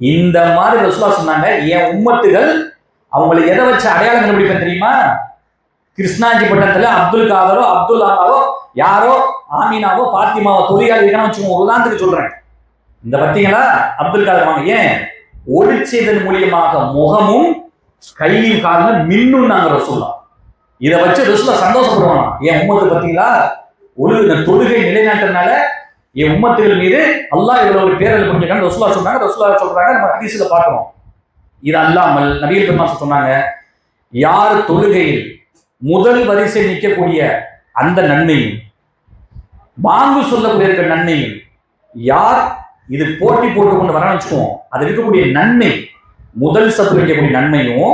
இந்த மாதிரி ரசூலா சொன்னாங்க, என் உம்மத்துகள் அவங்களை எதை வச்சு அடையாளம் கண்டுபிடிப்பேன் தெரியுமா? கிருஷ்ணாஜி பட்டத்துல அப்துல் காதரோ அப்துல்லாவோ யாரோ ஆமீனாவோ பாத்திமாவோ தொழிலாளி இருக்கணும்னு வச்சுக்கோங்க. ஒரு உதாரணத்துக்கு சொல்றேன். இந்த பத்தீங்களா அப்துல் காதர் வாங்க, ஏன் ஒளி செய்தன் மூலியமாக முகமும் கையும் காரணம் மின்னும் நாங்க ரசூலா. இதை வச்சு ரசூலா சந்தோஷப்படுவாங்க. என் உம்மத்து பத்தீங்களா தொழுகை நிலைநாட்டினால என் உம்மத்துகள் மீது அல்லாஹ் இவ்வளவு ஒரு பேரல் புரிஞ்சுக்கான்னு ரசூலா சொன்னாங்க. ரசூலா சொல்றாங்க, நம்ம ஹதீஸ்ல பார்க்கிறோம். இது அல்லாமல் நபிகள் பெருமாள் சொன்னாங்க, யார் தொழுகையில் முதல் வரிசை நிற்கக்கூடிய அந்த நன்மையும் பாங்கு சொல்லக்கூடிய இருக்கிற நன்மையும், யார் இது போட்டி போட்டுக்கொண்டு வர வச்சுக்குவோம், அது இருக்கக்கூடிய நன்மை முதல் சத்து வைக்கக்கூடிய நன்மையும்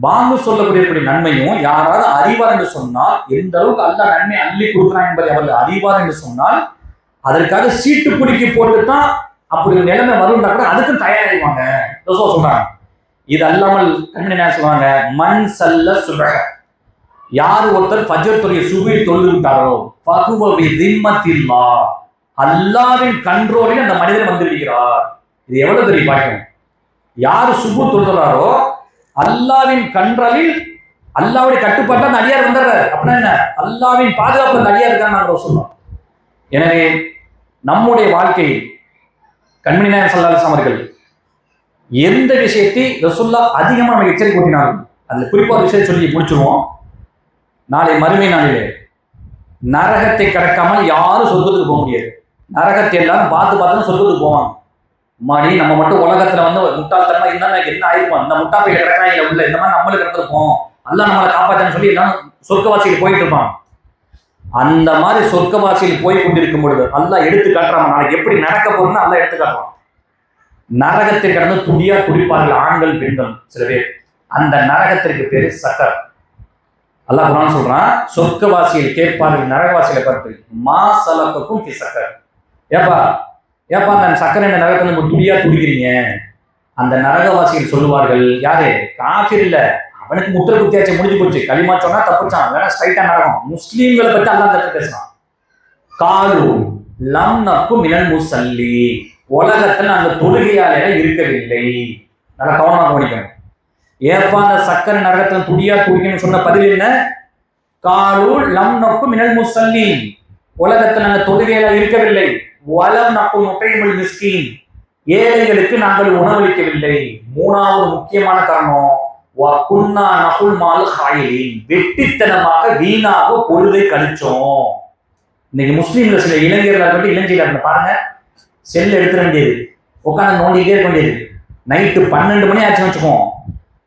பாங்கு சொல்லக்கூடிய நன்மையும் யாராவது அறிவார் என்று சொன்னால், எந்த அளவுக்கு அல்ல நன்மை அள்ளி கொடுக்குறான் என்பதை அவர்கள் அறிவார் என்று சொன்னால், அதற்காக சீட்டு குடிக்கி போட்டுதான் அப்படி ஒரு நிலைமை வரும்னா கூட அதுக்கும் தயாராகிவாங்க சொல்றாங்க. இது அல்லாமல் கண்மணி என்ன சொல்றாங்க, மண் சல்ல சுபஹ, யார் ஒருத்தர் ஃபஜ்ர் தொழுகை சுபஹ் தொழுது விட்டாரோ ஃபஹுவ பி திம்மத்தில்லாஹ், அல்லாஹ்வின் கண்ட்ரோலில் அந்த மனிதன் வந்து விடுகிறார். இது எவ்வளவு பெரிய பாக்கியம். யார் சுபஹ் தொழுகிறாரோ அல்லாஹ்வின் கண்ட்ரோலில், அல்லாஹ்வுடைய கட்டுப்பாட்டில் அந்த அடியார் வந்துடுறாரு. அப்படின்னா என்ன? அல்லாஹ்வின் பாதுகாப்பு அந்த அடியார் இருக்கான்னு நாங்கள் சொல்றோம். எனவே நம்முடைய வாழ்க்கையில் கண்மணி நாயகம் ஸல்லல்லாஹு அலைஹி வஸல்லம் அவர்கள் எந்த விஷயத்தை ரசூலுல்லா அதிகமாக நம்ம எச்சரிக்கை ஊட்டினாலும், அதுல குறிப்பா ஒரு விஷயம் சொல்லி முடிச்சிருவோம். நாளை மறுமை நாளிலே நரகத்தை கடக்காமல் யாரும் சொர்க்கத்துக்கு போக முடியாது. நரகத்தை எல்லாரும் பார்த்து பார்த்து சொர்க்கத்துக்கு போவாங்க. மாடி நம்ம மட்டும் உலகத்துல வந்து முட்டாள்தனமா இருந்தா என்ன ஆயிருப்போம், இந்த முட்டாப்பையில கிடக்காங்க உள்ள இந்த மாதிரி நம்மளுக்கு கிடந்திருப்போம், அல்லாஹ் நம்மளை காப்பாற்றன்னு சொல்லி எல்லாரும் சொர்க்கவாசியில் போயிட்டு இருப்பாங்க. அந்த மாதிரி சொர்க்கவாசியில் போய் கொண்டிருக்கும் பொழுது அல்லாஹ் எடுத்து காட்டுறான், நாளைக்கு எப்படி நடக்க போறோம்னு அல்லாஹ் எடுத்து காட்டுறான். நரகத்தை கடந்து துடியா துடிப்பார்கள் ஆண்கள் பெண்கள் சில பேர். அந்த நரகத்திற்கு பேரு சக்கர். அல்லாஹ் குர்ஆன் சொல்றான், சொர்க்கவாசியில் கேட்பார்கள் நரகவாசியில பார்த்து, மா சலகக்கும் ஃபி சக்கர், ஏப்பா அந்த சக்கரை இந்த நரகத்துல துடியா துடிக்கிறீங்க, அந்த நரகவாசிகள் சொல்லுவார்கள், யாரு? காஃபிர் இல்ல, அவனுக்கு முத்திர குத்தியாச்சு, முடிஞ்சு போச்சு, களிமா சொன்னா தப்புச்சான், வேணா ஸ்ட்ரைட்டா நரகம். முஸ்லீம்களை பத்தி அல்லாஹ் தப்பு பேசுறான். காலு லம் நக்கு மினல் முஸல்லி, உலகத்துல அந்த தொழுகையாளர்கள் இருக்கவில்லை. நல்லா கவனமாக கவனிக்கணும். ஏப்பா அந்த சக்கரை நரகத்துல துடியா துடிக்கணும்னு சொன்ன பதில் என்ன? காலு லம் நக்கு மினல் முஸல்லி, உலகத்துல அந்த தொழுகையில இருக்கவில்லை. வலம் நக்கு நுகைமுல் மிஸ்கீன், ஏழைகளுக்கு நாங்கள் உணவளிக்கவில்லை. மூணாவது முக்கியமான காரணம், வகுன்னா நகுல் மால் ஹாயிலின், வெட்டித்தனமாக வீணாக பொழுதை கழிச்சோம். இன்னைக்கு முஸ்லீம்ல சில இளைஞர்கள் இளைஞர்கள் பாருங்க, செல் எடுத்துட வேண்டியது, உட்காந்து நோண்டிக்கிட்டே இருக்க வேண்டியது. நைட்டு 12 மணி ஆச்சுன்னு வச்சுக்கோம்,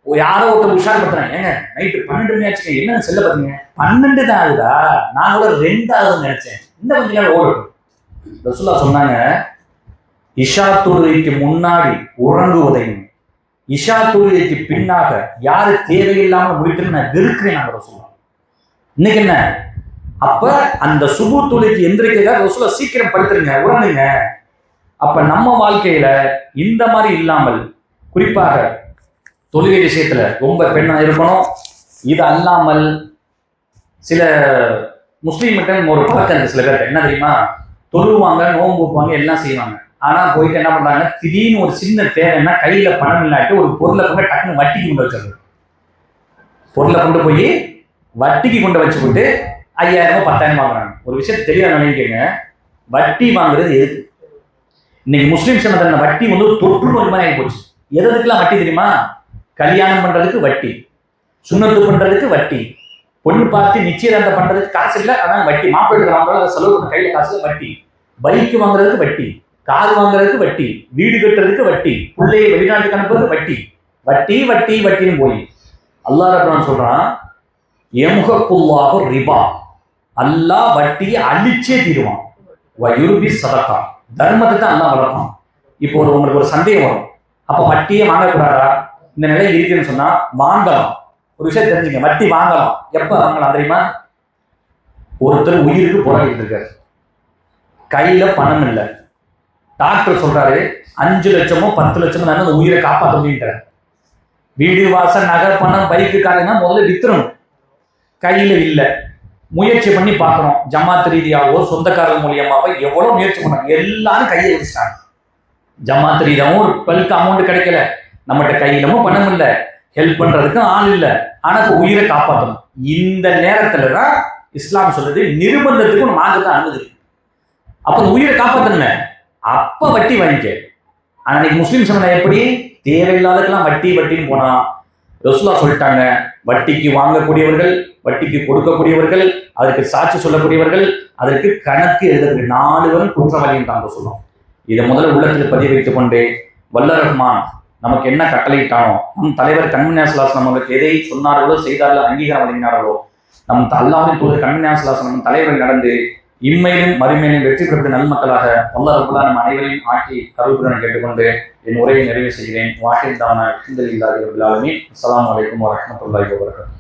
யாரோ ஒருத்தர் உஷார்படுத்துறாங்க, ஏங்க நைட்டு 12 மணி ஆச்சுங்க, என்ன செல்ல பார்த்தீங்க? 12 தான் ஆகுதா? நான் கூட 2 ஆகுதுன்னு நினைச்சேன், இன்னும் கொஞ்ச நேரம் ஓடட்டும். ரசூலுல்லாஹ் சொன்னாங்க, இஷா தொழுகைக்கு முன்னாடி உறங்குவதையும் இஷா தொழுகைக்கு பின்னாக யாரு தேவையில்லாமல் முடிக்கணும் நான் வெறுக்கிறேன். நாங்கள் ரசூலுல்லாஹ் இன்னைக்கு என்ன, அப்ப அந்த சுபு தொழுகைக்கு எந்திரிக்கிறதா ரசூலுல்லாஹ் சீக்கிரம் படுத்துருங்க, உறங்குங்க. அப்ப நம்ம வாழ்க்கையில இந்த மாதிரி இல்லாமல், குறிப்பாக தொழுகை விஷயத்துல ரொம்ப பெண்ணா இருக்கணும். இது அல்லாமல் சில முஸ்லீம்கிட்ட ஒரு பழக்கம் இருக்கு, சில பேர் என்ன தெரியுமா, தொழுவாங்க, நோன்பு வைப்பாங்க, எல்லாம் செய்வாங்க. ஆனா போயிட்டு என்ன பண்றாங்க, திடீர்னு ஒரு சின்ன தேவைன்னா கையில பணம் இல்லாட்டி ஒரு பொருளை கொண்டு டக்குன்னு வட்டிக்கு கொண்டு வச்சிருது. பொருளை கொண்டு போய் வட்டிக்கு கொண்டு வச்சு போட்டு 5000 10,000 வாங்குறாங்க. ஒரு விஷயத்தை தெளிவா நினைக்கிறீங்க, வட்டி வாங்குறது எதுக்கு? இன்னைக்கு முஸ்லீம் சமூகத்தில் வட்டி வந்து தொற்று நோய் மாதிரி ஆகி போச்சு. எதுக்கெல்லாம் வட்டி தெரியுமா? கல்யாணம் பண்றதுக்கு வட்டி, சுண்ணத்து பண்றதுக்கு வட்டி, பொண்ணு பார்த்து நிச்சயதார்த்தம் பண்றதுக்கு காசு இல்லை, அதான் வட்டி. மாப்பிள்ளை வாங்குறது செலவு பண்ண கையில காசு வட்டி, பைக் வாங்குறதுக்கு வட்டி, கார் வாங்குறதுக்கு வட்டி, வீடு கட்டுறதுக்கு வட்டி, பிள்ளையை வெளிநாட்டுக்கு அனுப்புறது வட்டி, வட்டி வட்டி வட்டின்னு போய் அல்லாஹ் ரப்பனா சொல்றான், எமுகக்குல்லாஹு ரிபா, அல்லாஹ் வட்டியை அழிச்சே தீருவான். வயுர்பி சதகா, தர்மத்தை தான் அல்லாஹ் வளர்ப்பான். இப்போ உங்களுக்கு ஒரு சந்தேகம் வரும், அப்ப வட்டியே வாங்கக்கூடாதா? இந்த நிலை இருக்குன்னு சொன்னா வாங்கலாம். ஒரு விஷயம் தெரிஞ்சுங்க, வட்டி வாங்கலாம். எப்ப வாங்கலாம் தெரியுமா? ஒருத்தர் உயிருக்கு போராடிட்டு இருக்காரு, கையில பணம் இல்லை, டாக்டர் சொல்றாரு 5 லட்சமோ 10 லட்சமோ அந்த உயிரை காப்பாற்ற முடியுன்றார். வீடு வாசல் நகர் பணம் பைக்கு காரணம்னா முதல்ல வித்துறணும், கையில இல்லை. முயற்சி பண்ணி பார்க்கணும், ஜமாத் ரீதியாவோ சொந்தக்காரர் மூலியமாவோ எவ்வளவு முயற்சி பண்ணாங்க, எல்லாரும் கையை வச்சுட்டாங்க. ஜமாத் ரீதியாவும் ஒரு பல்க் அமௌண்ட் கிடைக்கல, நம்மகிட்ட கையிலமும் பணம் இல்லை, ஹெல்ப் பண்றதுக்கும் ஆள் இல்லை, ஆனா உயிரை காப்பாற்றணும். இந்த நேரத்துலதான் இஸ்லாம் சொல்றது நிர்பந்தத்துக்கு ஒரு மார்க்கத்தை அனுமதி. அப்ப உயிரை காப்பாத்தணுங்க, அப்ப வட்டி வாங்கிக்க. ஆனா இன்னைக்கு முஸ்லீம் சமூகம் எப்படி தேவையில்லாதக்கெல்லாம் வட்டி வட்டின்னு போனா, ரசூலுல்லாஹ் சொல்லிட்டாங்க, வட்டிக்கு வாங்கக்கூடியவர்கள், வட்டிக்கு கொடுக்கக்கூடியவர்கள், அதற்கு சாட்சி சொல்லக்கூடியவர்கள், அதற்கு கணக்கு எழுதக்கூடிய 4 பேரும் குற்றவாளின்னு தான் சொல்லுவோம். இதை முதல்ல உள்ளத்தில் பதிய வைத்துக் கொண்டு, வல்ல ரஹ்மான் நமக்கு என்ன கட்டளையிட்டானோ, நம் தலைவர் கண்மணி ஸல்லல்லாஹு நமக்கு எதை சொன்னார்களோ செய்தார்களோ அங்கீகாரம் வழங்கினார்களோ, நம் அல்லாஹ்வின் தூதர் கண்மணி ஸல்லல்லாஹு நம் தலைவர் நடந்து இம்மையிலும் மறுமையிலும் வெற்றி பெற்ற நல்மக்களாக அல்லாஹ் ரப்பல் நம் அனைவரையும் ஆக்கி கருவுடன் கேட்டுக்கொண்டு என் உரையை நிறைவு செய்கிறேன். வாஹித் தானா அல்ஹம்துலில்லாஹி ரப்பில் ஆலமீன். அஸ்ஸலாமு அலைக்கும் வரஹ்மத்துல்லாஹி வபரகாத்துஹு.